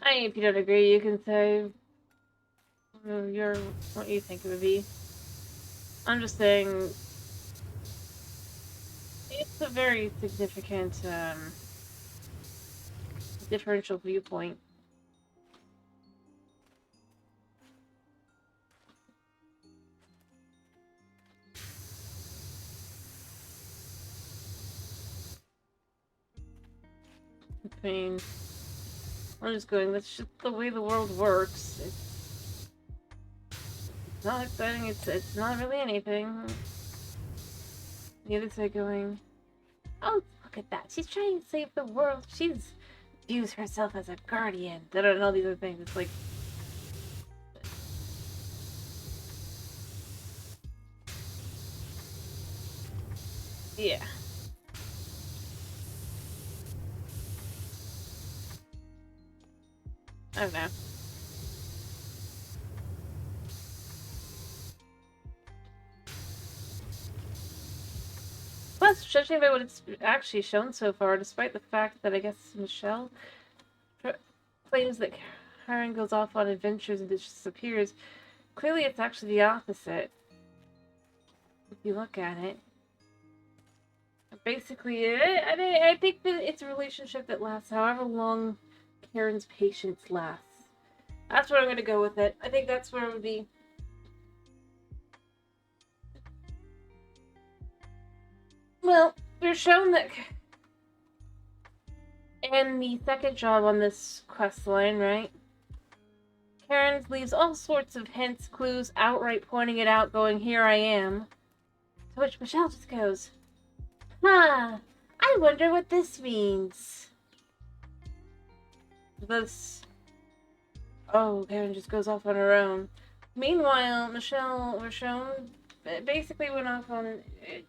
if you don't agree, you can say what you think it would be. I'm just saying it's a very significant differential viewpoint. I mean, I'm just going, that's just the way the world works. It's not exciting, it's not really anything. The other side going, oh, look at that. She's trying to save the world. She's views herself as a guardian. I don't know these other things. It's like, yeah. I don't know. Plus, judging by what it's actually shown so far, despite the fact that I guess Michelle claims that Karen goes off on adventures and disappears, clearly it's actually the opposite. If you look at it. Basically, I think that it's a relationship that lasts however long Karen's patience lasts. That's where I'm going to go with it. I think that's where it would be. Well, we're shown that in the second job on this quest line, right? Karen leaves all sorts of hints, clues, outright pointing it out, going, here I am. To which Michelle just goes, huh, I wonder what this means. This... Oh, Karen just goes off on her own. Meanwhile, Michelle, we're shown, basically went off on,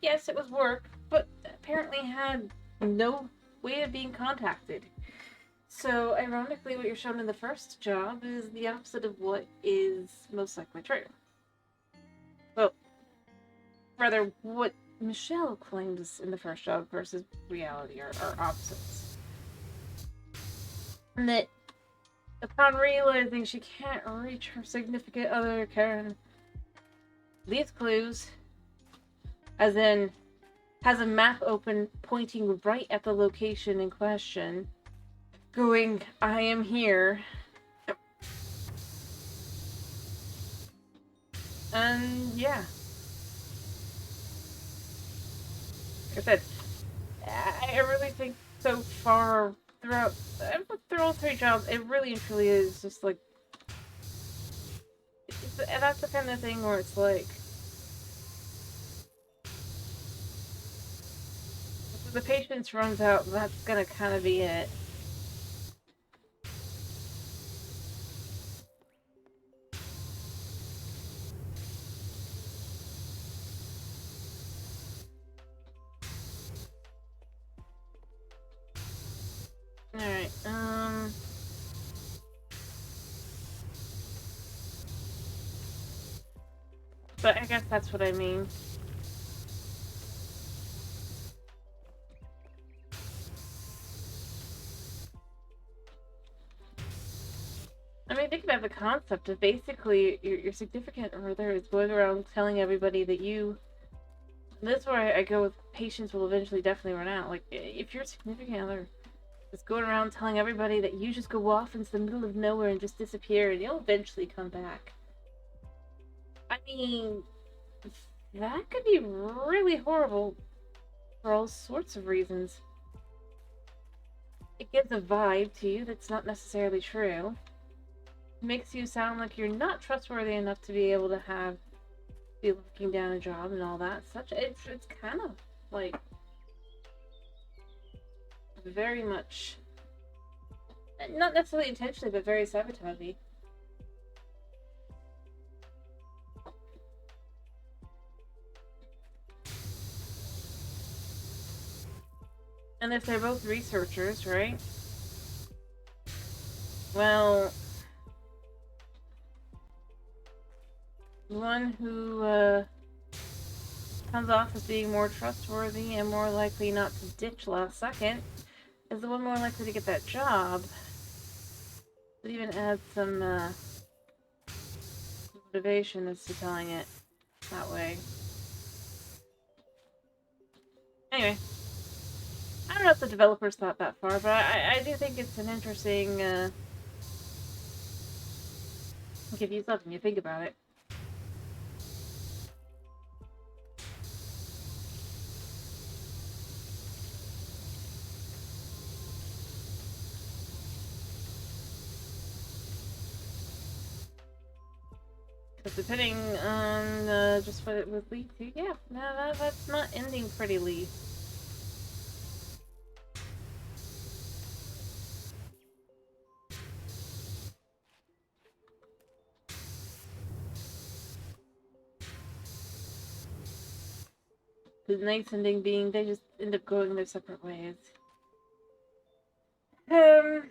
yes, it was work, but apparently had no way of being contacted. So, ironically, what you're shown in the first job is the opposite of what is most likely true. Well, rather, what Michelle claims in the first job versus reality are opposites. And that upon realizing she can't reach her significant other, Karen leaves clues, as in has a map open pointing right at the location in question, going, I am here. And yeah. Like I said, I really think so far throughout all three jobs, it really and truly is just like, that's the kind of thing where it's like, if the patience runs out, that's gonna kind of be it. Alright, but I guess that's what I mean. I mean, think about the concept of basically your significant other is going around telling everybody that you. That's where I go with patience will eventually definitely run out. Like, if your significant other is going around telling everybody that you just go off into the middle of nowhere and just disappear and you'll eventually come back. I mean, that could be really horrible for all sorts of reasons. It gives a vibe to you that's not necessarily true. It makes you sound like you're not trustworthy enough to be able to be looking down a job and all that. It's kind of like very much, not necessarily intentionally, but very sabotaging. And if they're both researchers, right? Well, the one who comes off as being more trustworthy and more likely not to ditch last second is the one more likely to get that job. It even adds some motivation as to telling it that way. Anyway, I don't know if the developers thought that far, but I do think it's an interesting give you something you think about it. Because depending on just what it would lead to, yeah, no, that's not ending prettily. The nice ending being they just end up going their separate ways. The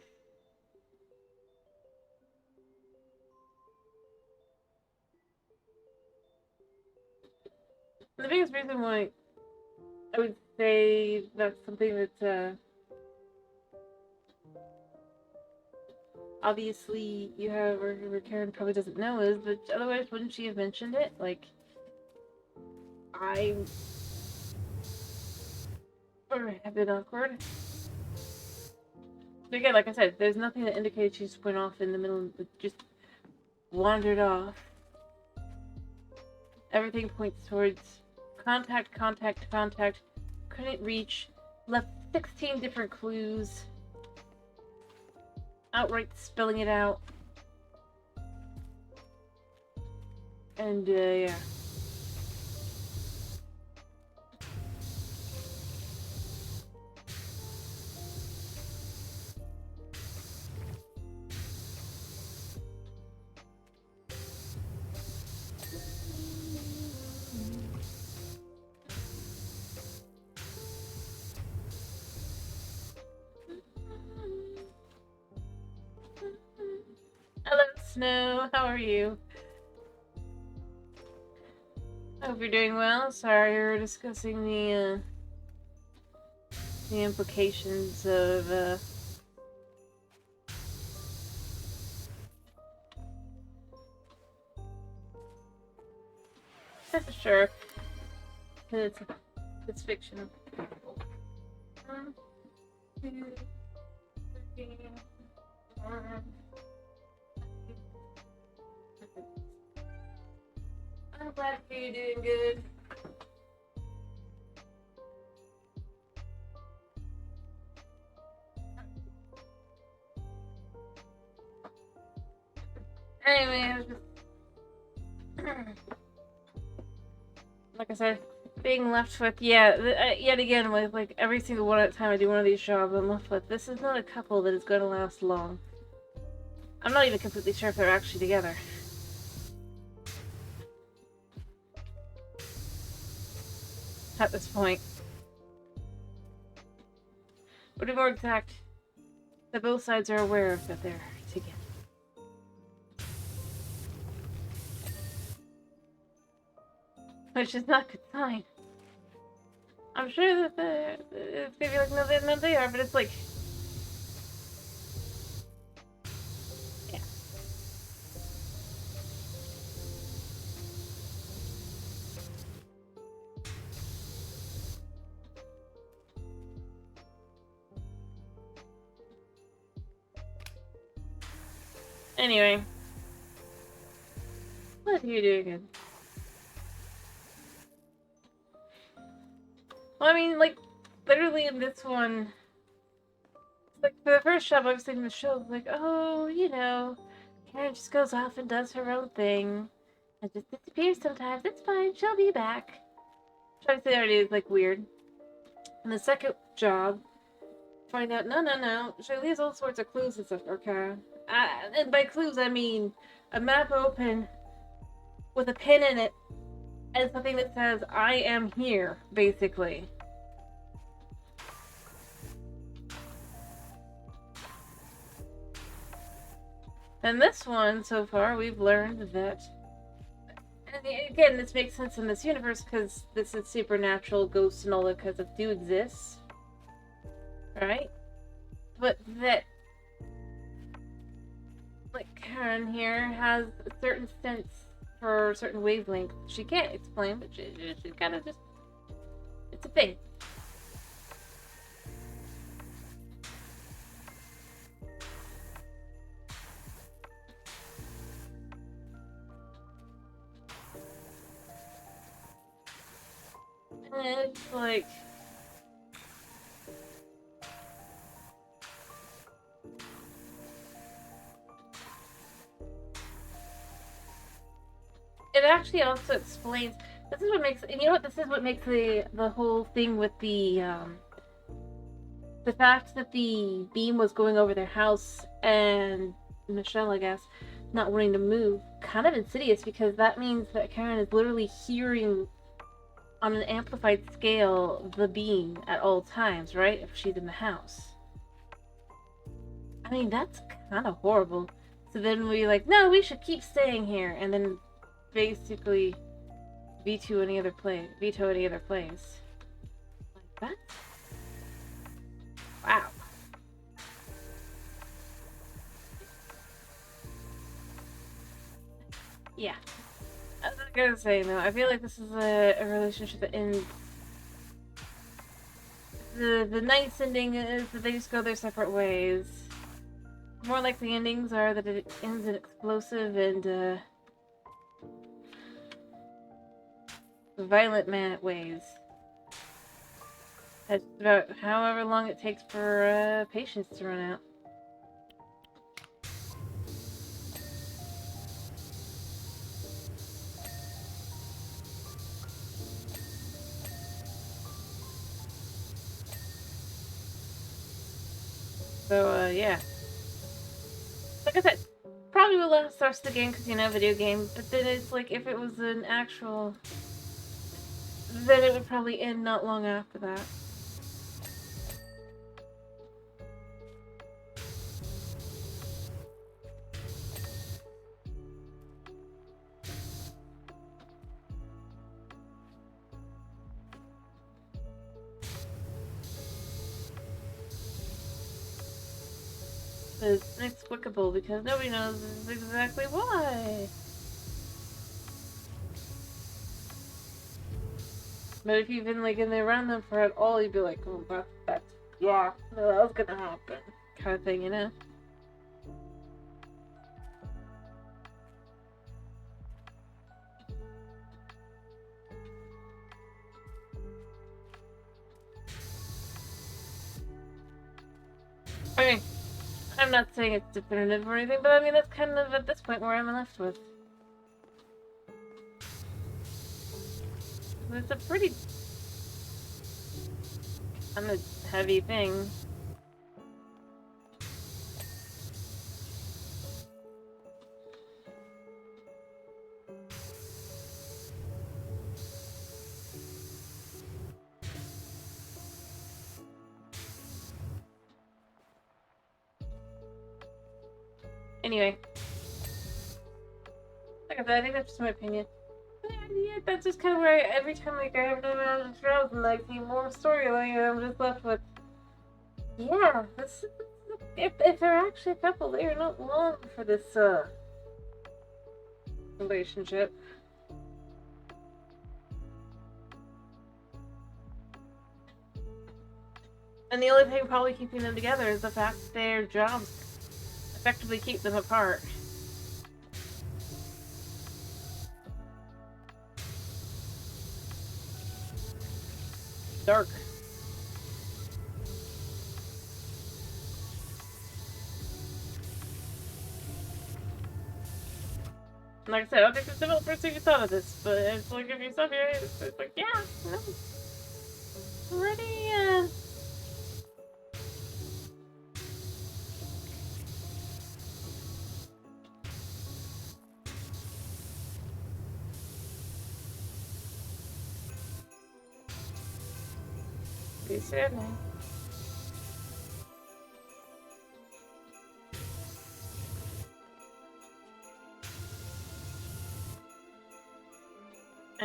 biggest reason why I would say that's something that obviously you have, or Karen probably doesn't know, is that otherwise wouldn't she have mentioned it? Like, I have been awkward. But again, like I said, there's nothing that indicates she just went off in the middle, just wandered off. Everything points towards contact, contact, contact, couldn't reach, left 16 different clues, outright spelling it out. And, yeah. Hello, Snow. How are you? I hope you're doing well. Sorry, we were discussing the implications of sure. It's fiction. 1, 2, 3, 4. I'm glad you're doing good. Anyway, I was just like I said, being left with, yeah, yet again, with like every single time I do one of these jobs, I'm left with, this is not a couple that is going to last long. I'm not even completely sure if they're actually together. At this point. Or to be more exact, that both sides are aware of that they're together. Which is not a good sign. I'm sure that it's gonna be like, no, they are, but it's like... Yeah. Anyway. What are you doing again? Well, I mean, like, literally in this one... Like, for the first job I was thinking the show, like, oh, you know, Karen just goes off and does her own thing. And just disappears sometimes. It's fine, she'll be back. Trying to say already is, like, weird. And the second job, find out, no, she leaves all sorts of clues and stuff, okay? And by clues, I mean a map open with a pin in it and something that says, I am here, basically. And this one, so far, we've learned that... And again, this makes sense in this universe because this is supernatural, ghosts and all that kind of stuff do exist. Right? But that... Like, Karen here has a certain sense for a certain wavelength. She can't explain, but she kind of just... It's a thing. And it's like... It actually also explains... This is what makes... And you know what? This is what makes the whole thing with the fact that the beam was going over their house and Michelle, I guess, not wanting to move, kind of insidious, because that means that Karen is literally hearing on an amplified scale the beam at all times, right? If she's in the house. I mean, that's kind of horrible. So then we like, no, we should keep staying here, and then basically veto any other place. Like that? Wow. Yeah. I was gonna say, though, I feel like this is a relationship that ends... The nice ending is that they just go their separate ways. More likely endings are that it ends in explosive and, violent ways. That's about however long it takes for, patience to run out. So, yeah. Like I said, probably will last the rest of the game because, you know, video game, but then it's like, if it was an actual... Then it would probably end not long after that. It's inexplicable because nobody knows exactly why. But if you've been like in there around them for at all, you'd be like, oh, that's yeah, no, that was gonna happen, kind of thing, you know. I mean, I'm not saying it's definitive or anything, but I mean that's kind of at this point where I'm left with. It's a pretty kind of heavy thing. Anyway, like I said, I think that's just my opinion. Yeah, that's just kind of where every time like I have no amount of trials and I see more storyline, I'm just left with, yeah, this. If they're actually a couple, they are not long for this relationship. And the only thing probably keeping them together is the fact that their jobs effectively keep them apart. Dark. Like I said, I don't think the developers even thought of this, but it's like if you stop here, it's like, yeah, no. Pretty, pretty saddening.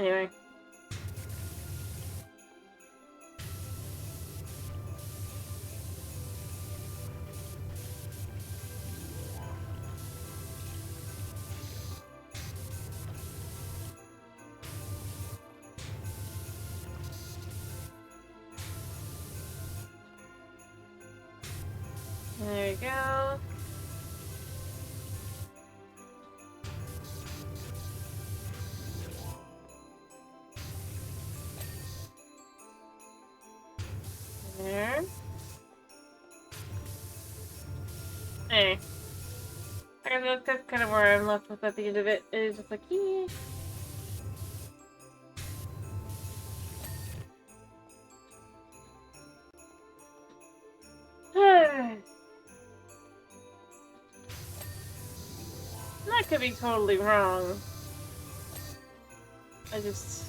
Anyway. There you go. There. Hey. I guess that's kind of where I'm left with at the end of it. It's just like, yeah. That could be totally wrong. I just...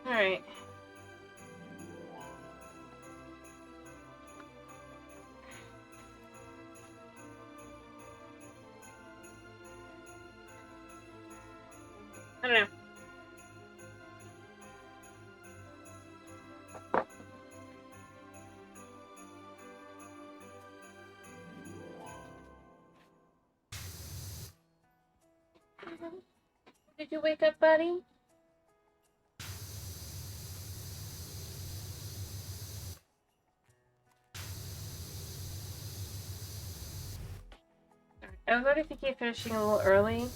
Alright. I don't know. Did you wake up, buddy? I was already thinking of finishing a little early.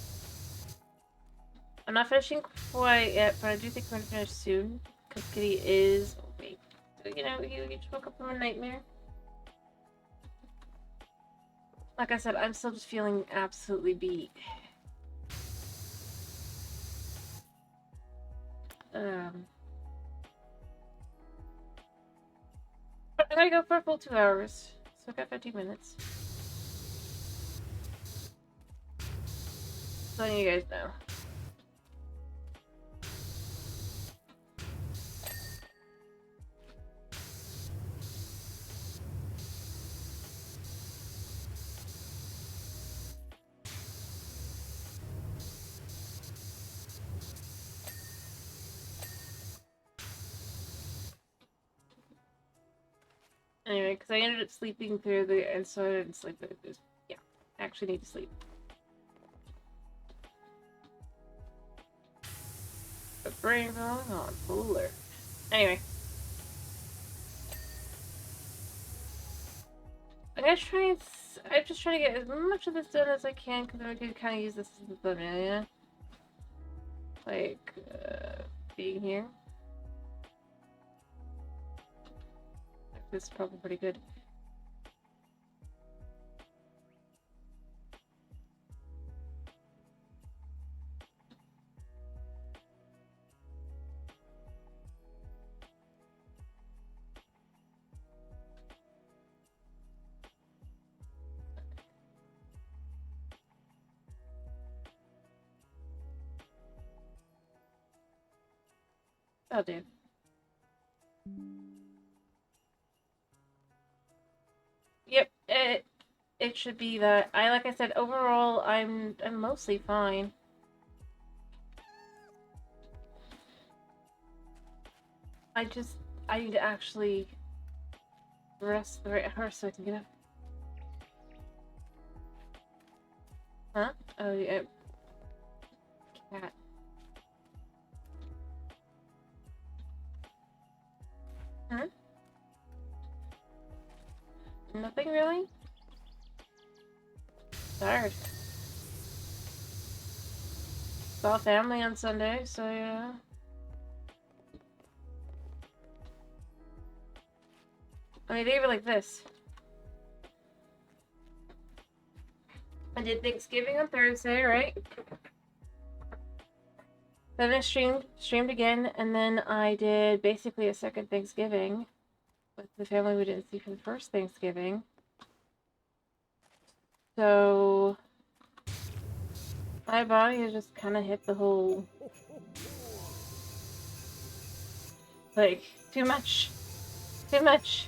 I'm not finishing quite yet, but I do think we're gonna finish soon. Because Kitty is awake. So, you know, you just woke up from a nightmare. Like I said, I'm still just feeling absolutely beat. But I gotta go for a full 2 hours. So I've got 15 minutes. Just letting you guys know. Anyway, because I ended up sleeping through and so I didn't sleep. But yeah, I actually need to sleep. The brain going on full alert. Anyway. I'm gonna try and... I'm just trying to get as much of this done as I can, because I could kind of use this as a thumbnail, yeah? Like, being here. This is probably pretty good. I'll do. Yep, it should be that. Like I said, overall, I'm mostly fine. I need to actually rest the right horse so I can get up. Huh? Oh, yeah. Cat. Huh? Nothing really? Tired. Saw family on Sunday, so yeah. I mean, they were like this. I did Thanksgiving on Thursday, right? Then I streamed again, and then I did basically a second Thanksgiving with the family we didn't see for the first Thanksgiving. So my body has just kind of hit the whole, like, Too much. Too much.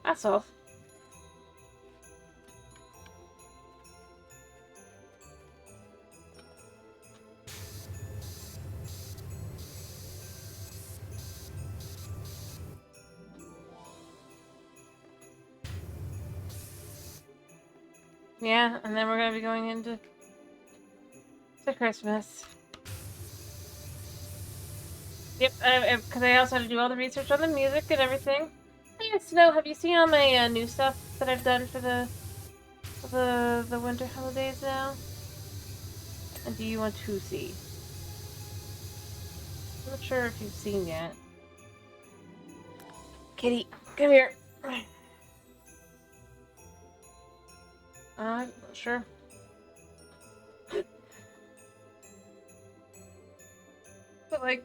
That's all. Yeah, and then we're gonna be going into Christmas. Yep, because I also had to do all the research on the music and everything. Hey, Snow, have you seen all my new stuff that I've done for the winter holidays now? And do you want to see? I'm not sure if you've seen yet. Kitty, come here. Sure. But like,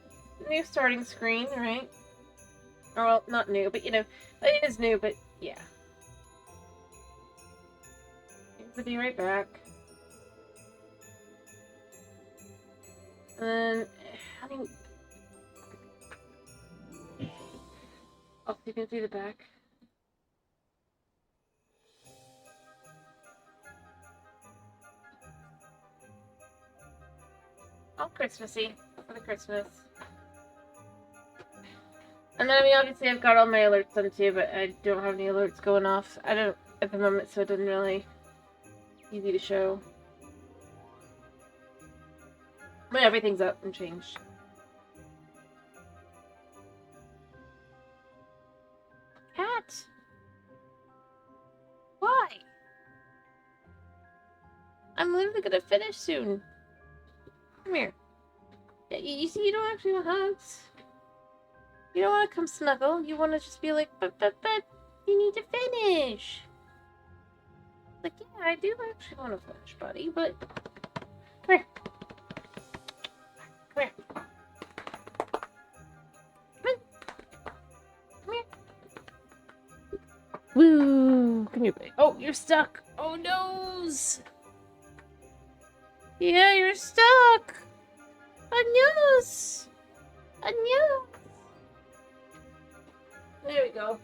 new starting screen, right? Or well, not new, but you know, it is new, but yeah. We'll be right back. And I mean, oh, you can see the back. All Christmassy for the Christmas. And then, I mean, obviously I've got all my alerts on too, but I don't have any alerts going off. I don't at the moment, so it doesn't really easy to show. But everything's up and changed. Cat! Why? I'm literally gonna finish soon. Come here. You see, you don't actually want hugs. You don't want to come snuggle. You want to just be like, but, you need to finish. Like, yeah, I do actually want to finish, buddy, but come here. Come here. Come here. Woo! Come here, buddy. Oh, you're stuck. Oh, noes. Yeah, you're stuck. Adios. Adios. There we go.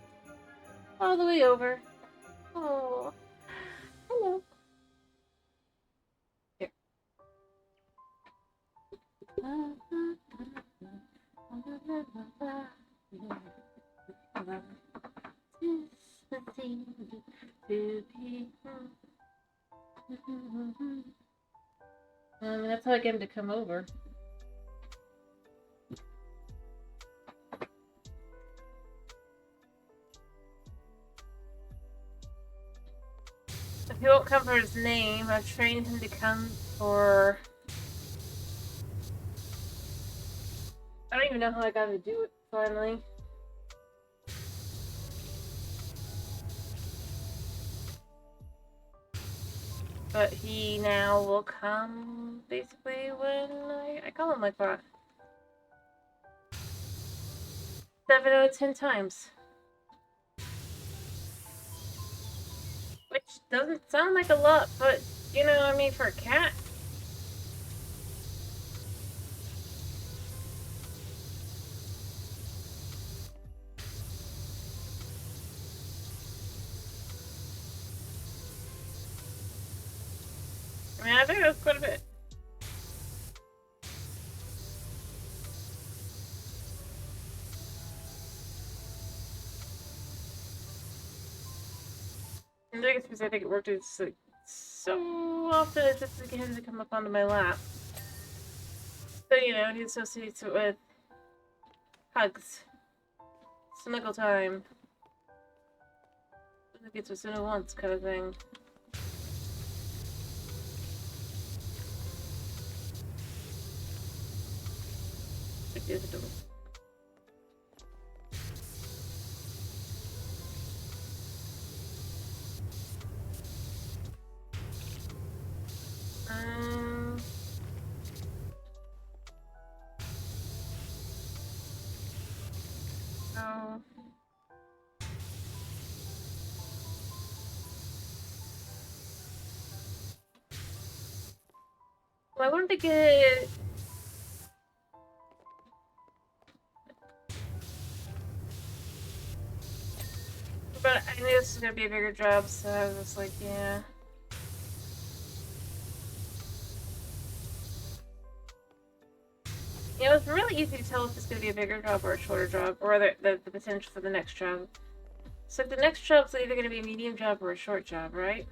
All the way over. Oh. Hello. Here. That's how I get him to come over. If he won't come for his name, I've trained him to come for... I don't even know how I got him to do it, finally. But he now will come, basically, when I call him like that. 7 out of 10 times. Which doesn't sound like a lot, but, you know, I mean, for a cat. I mean, I think that's quite a bit. And the biggest reason I think it worked is like so often it's just to get him to come up onto my lap. So, you know, he associates it with hugs, snuggle time. It gets us in at once kind of thing. It is adorable. Well, I wanted to get... But I knew this was gonna be a bigger job, so I was just like, yeah. You know, it's really easy to tell if it's gonna be a bigger job or a shorter job, or the potential for the next job. So the next job's either gonna be a medium job or a short job, right?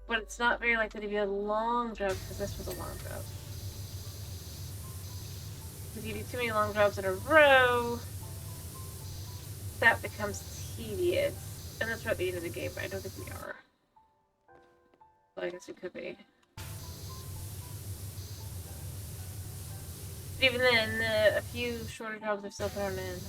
But it's not very likely to be a long job because this was a long job. If you do too many long jobs in a row, that becomes tedious. And that's at the end of the game, but I don't think we are. Well, I guess we could be. But even then, a few shorter jobs are still thrown in.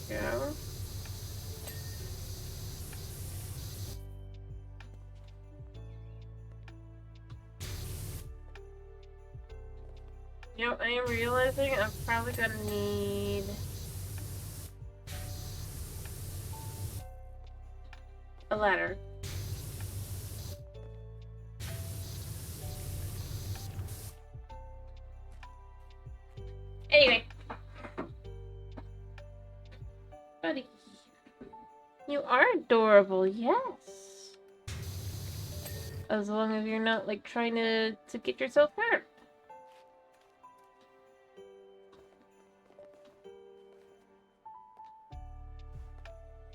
There we go. You know, I am realizing I'm probably gonna need a ladder. Anyway. Buddy. You are adorable, yes. As long as you're not, like, trying to get yourself hurt.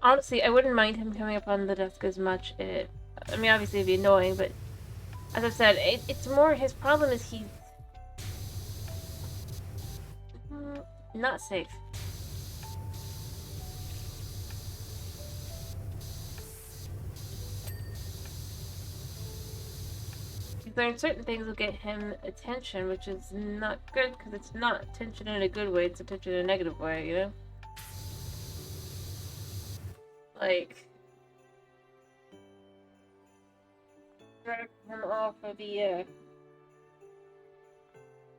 Honestly, I wouldn't mind him coming up on the desk as much. I mean, obviously it'd be annoying, but as I've said, it's more his problem is he's not safe. He's learned certain things will get him attention, which is not good because it's not attention in a good way, it's attention in a negative way, you know? Like, drag him off of the,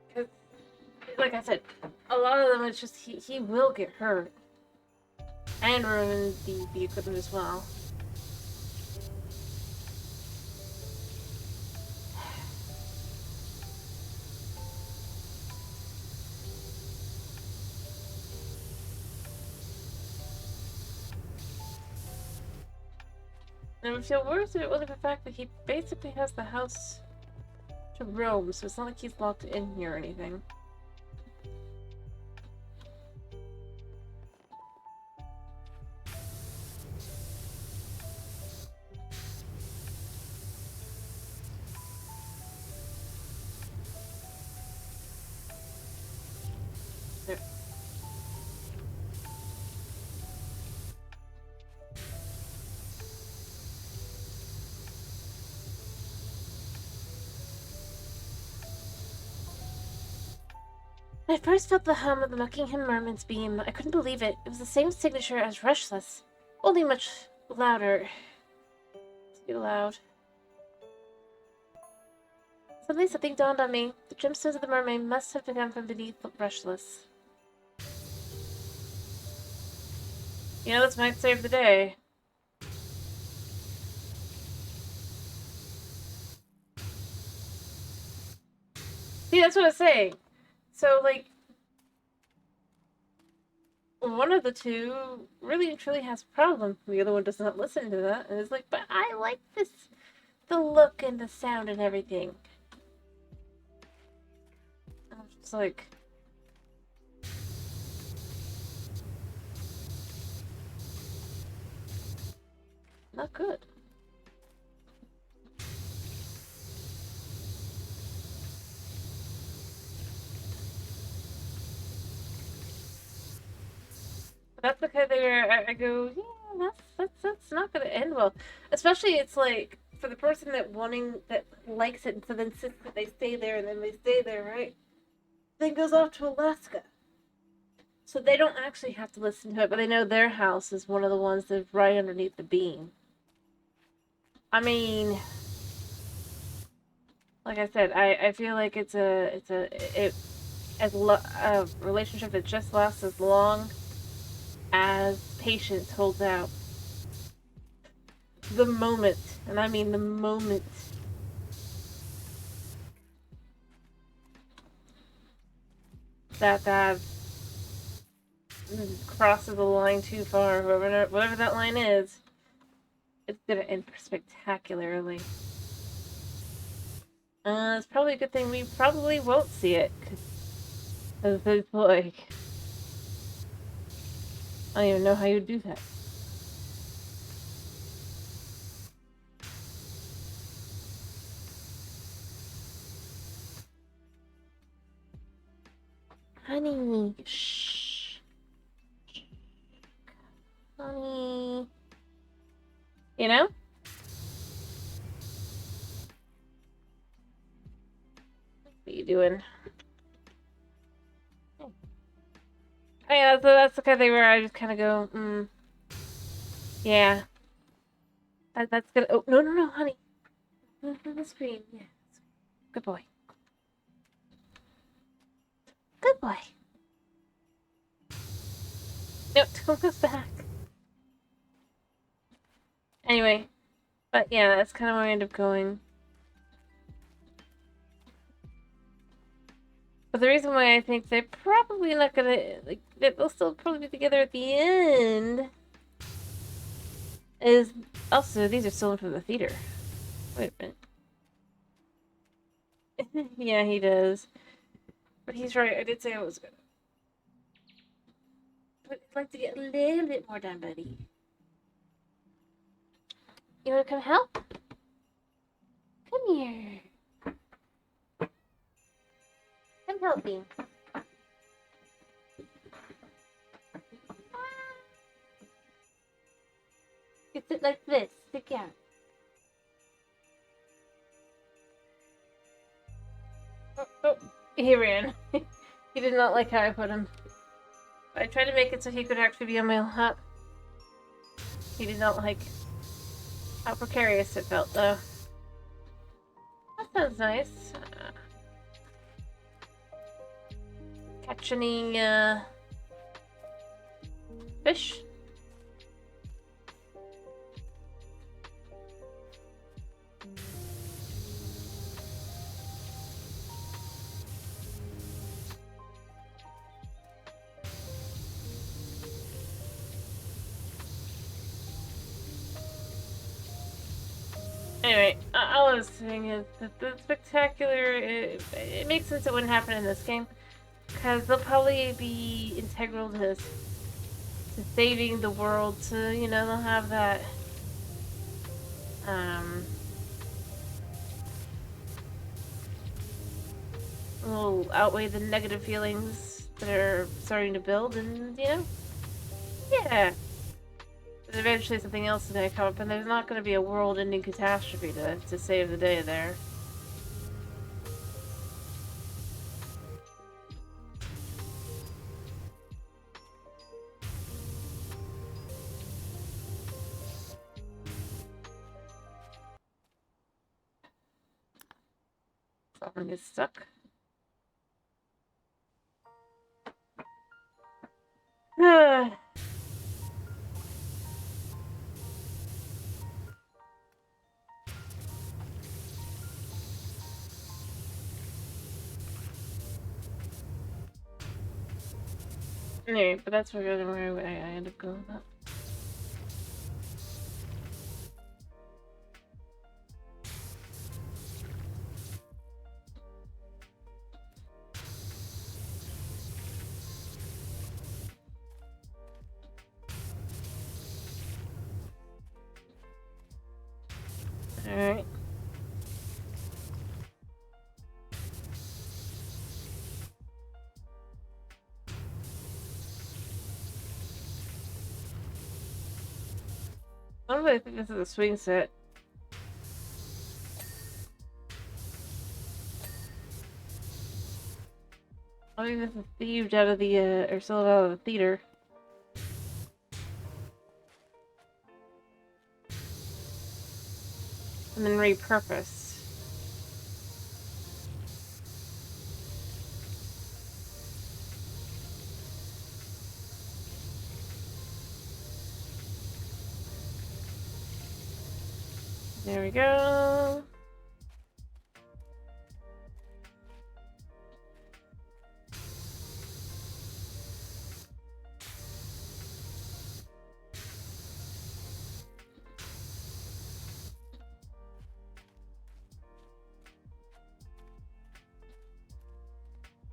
because, like I said, a lot of them, it's just, he will get hurt. And ruin the equipment as well. And I would feel worse if it wasn't for the fact that he basically has the house to roam, so it's not like he's locked in here or anything. There. When I first felt the hum of the Buckingham Merman's beam, I couldn't believe it. It was the same signature as Restless, only much louder. Too loud. Suddenly something dawned on me. The gemstones of the mermaid must have begun from beneath Restless. You know, this might save the day. See, that's what I was saying. So, like, one of the two really and truly has a problem. The other one does not listen to that, and it's like, but I like this, the look and the sound and everything. And I'm just like, not good. That's the kind of thing where I go, yeah, that's not gonna end well. Especially it's like for the person that likes it and so then insists that they stay there and then they stay there, right? Then goes off to Alaska. So they don't actually have to listen to it, but they know their house is one of the ones that's right underneath the beam. I mean, like I said, I feel like it a relationship that just lasts as long as patience holds out. The moment, and I mean the moment, that crosses the line too far, whatever that line is, it's gonna end spectacularly. It's probably a good thing we probably won't see it, because it's like, I don't even know how you do that. Honey, shh. Honey. You know? What are you doing? Oh yeah, that's the kind of thing where I just kind of go, yeah. That's gonna. Oh, no, honey. The screen. Yeah. Good boy. Good boy. Nope, don't go back. Anyway, but yeah, that's kind of where I end up going. But the reason why I think they're probably not gonna, like, they'll still probably be together at the end is also, these are stolen from the theater. Wait a minute. Yeah, he does. But he's right, I did say I was gonna. But I'd like to get a little bit more done, buddy. You wanna come help? Come here. Come help me. You sit like this. Stick out. Oh, he ran. He did not like how I put him. I tried to make it so he could actually be on my lap. He did not like how precarious it felt, though. That sounds nice. Catch any, fish? Anyway, all I was saying is that the spectacular, it makes sense it wouldn't happen in this game, because they'll probably be integral to saving the world, so, you know, they'll have that, will outweigh the negative feelings that are starting to build, and, you know, yeah. Eventually something else is going to come up, and there's not going to be a world-ending catastrophe to save the day there. Someone gets stuck. Anyway, but that's where I end up going with that. Alright. I don't really think this is a swing set. I think this is thieved out of the, or sold out of the theater. And then repurposed. There we go.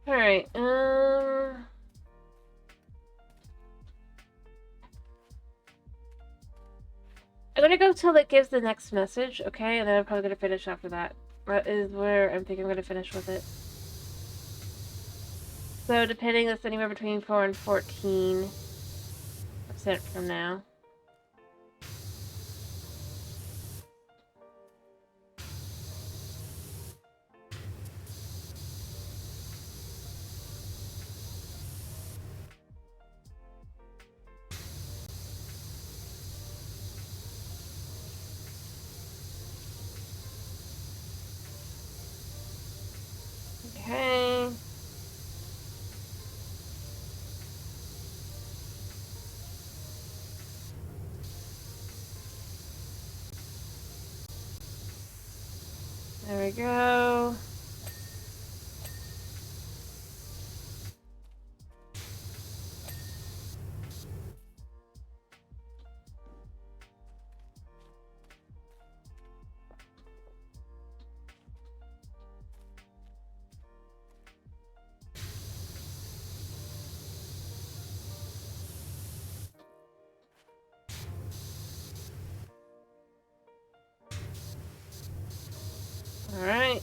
Alright, I'm gonna go till it gives the next message, okay? And then I'm probably gonna finish after that. That is where I'm thinking I'm gonna finish with it. So depending, that's anywhere between 4 and 14% from now. Okay. There we go. Alright.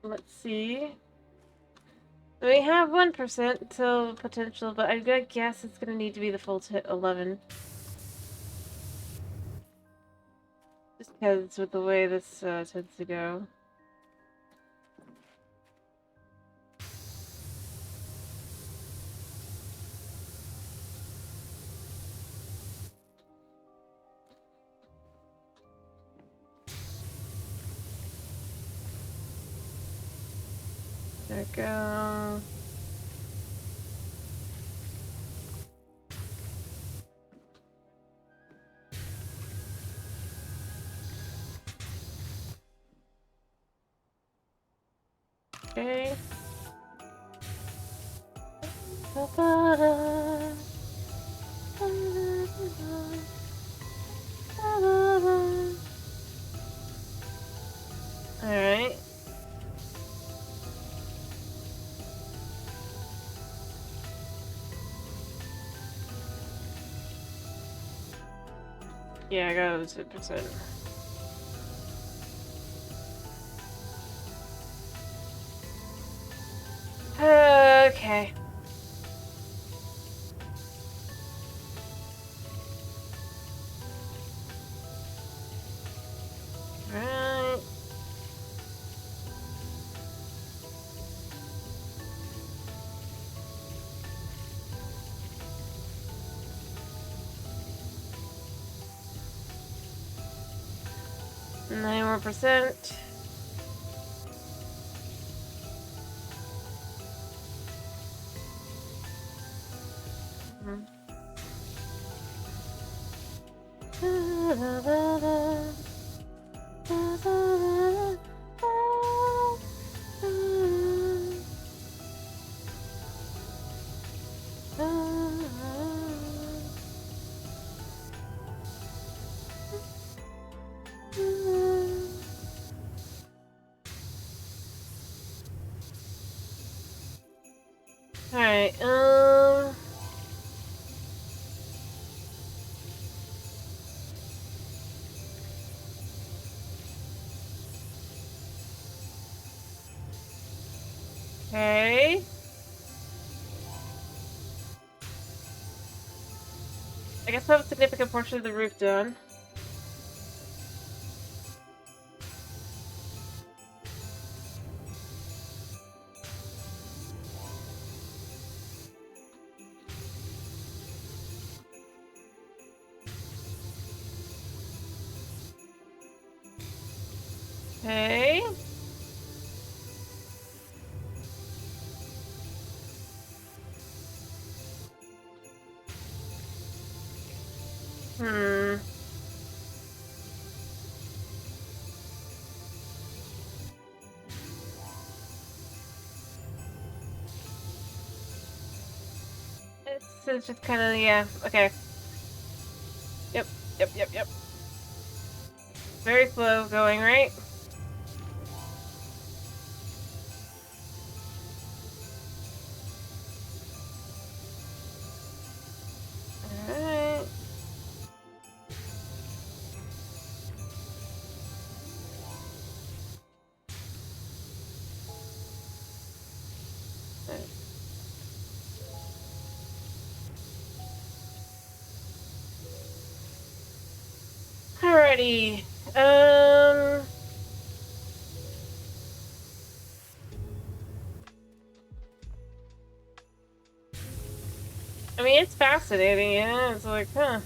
Let's see. We have 1% till potential, but I guess it's gonna need to be the full 11. Just because with the way this tends to go. There we go. Okay. Alright. Yeah, I got it 10%. Okay. Alright. Nine more percent. Alright, okay. I guess I have a significant portion of the roof done. Okay. Hmm. It's just kind of, yeah, okay. Yep, yep. Very slow going, right? Alright. Alrighty. I mean, it's fascinating, yeah. It's like, huh.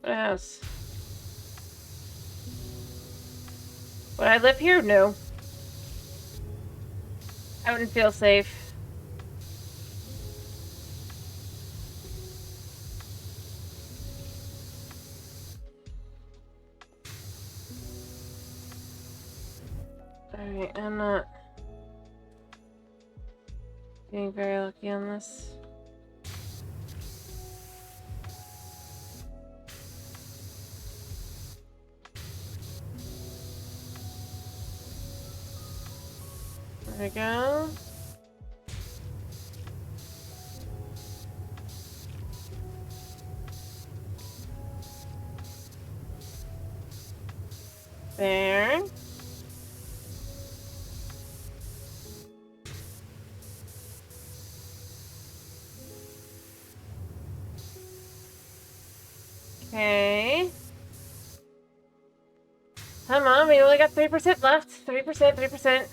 What else? Would I live here? No. I wouldn't feel safe. Alright, I'm not being very lucky on this. There we go. There. Okay. Come on, we only got 3% left. 3%, 3%.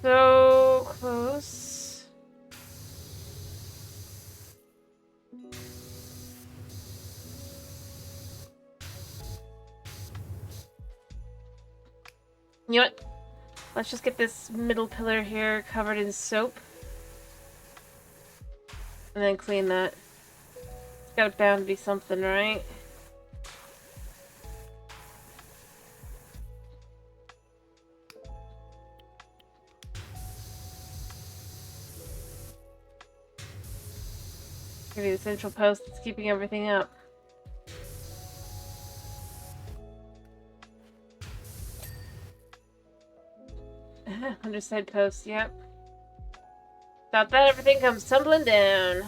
So close. You know what? Let's just get this middle pillar here covered in soap. And then clean that. It's got bound to be something, right? Maybe the central post is keeping everything up. Underside post, yep. Without that, everything comes tumbling down.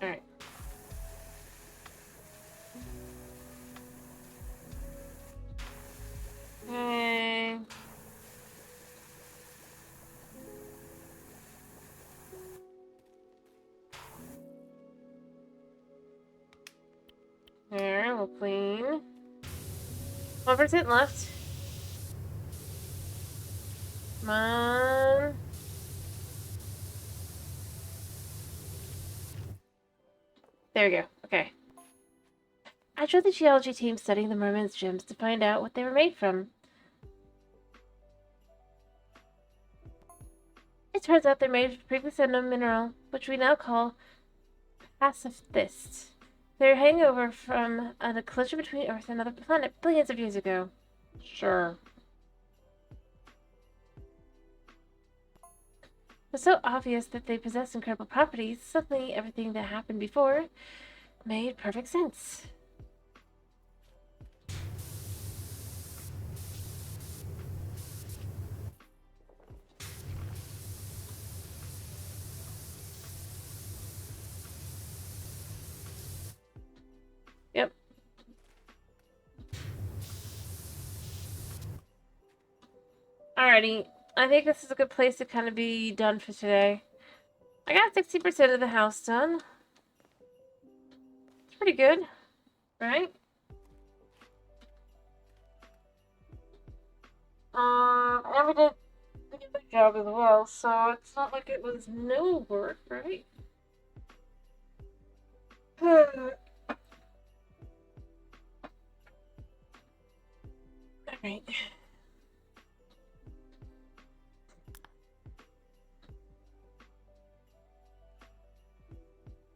Alright. Okay. There, we'll clean. 1% left. Come on. There we go. Okay. I joined the geology team studying the merman's gems to find out what they were made from. It turns out they're made of a previously unknown mineral, which we now call pacifist. They're hangover from a collision between Earth and another planet billions of years ago. Sure. It was so obvious that they possess incredible properties, suddenly everything that happened before made perfect sense. Yep. Alrighty. I think this is a good place to kind of be done for today. I got 60% of the house done. pretty good, right? And we did a good job as well, so it's not like it was no work, right? Alright.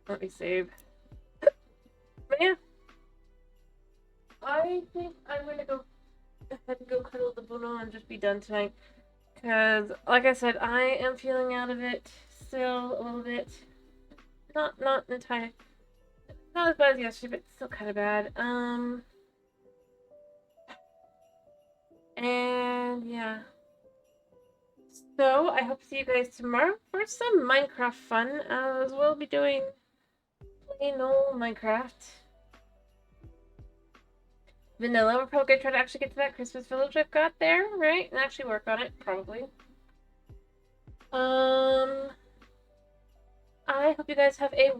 Let me save. But yeah, I think I'm gonna go ahead and go cuddle the Bruno and just be done tonight. Because, like I said, I am feeling out of it still a little bit. Not entirely. Not as bad as yesterday, but still kind of bad. And yeah. So, I hope to see you guys tomorrow for some Minecraft fun, as we'll be doing plain old Minecraft. Vanilla, we're probably gonna try to actually get to that Christmas village I've got there, right? And actually work on it, probably. I hope you guys have a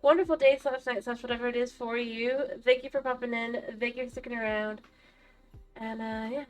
wonderful day slash night slash whatever it is for you. Thank you for popping in. Thank you for sticking around. And yeah.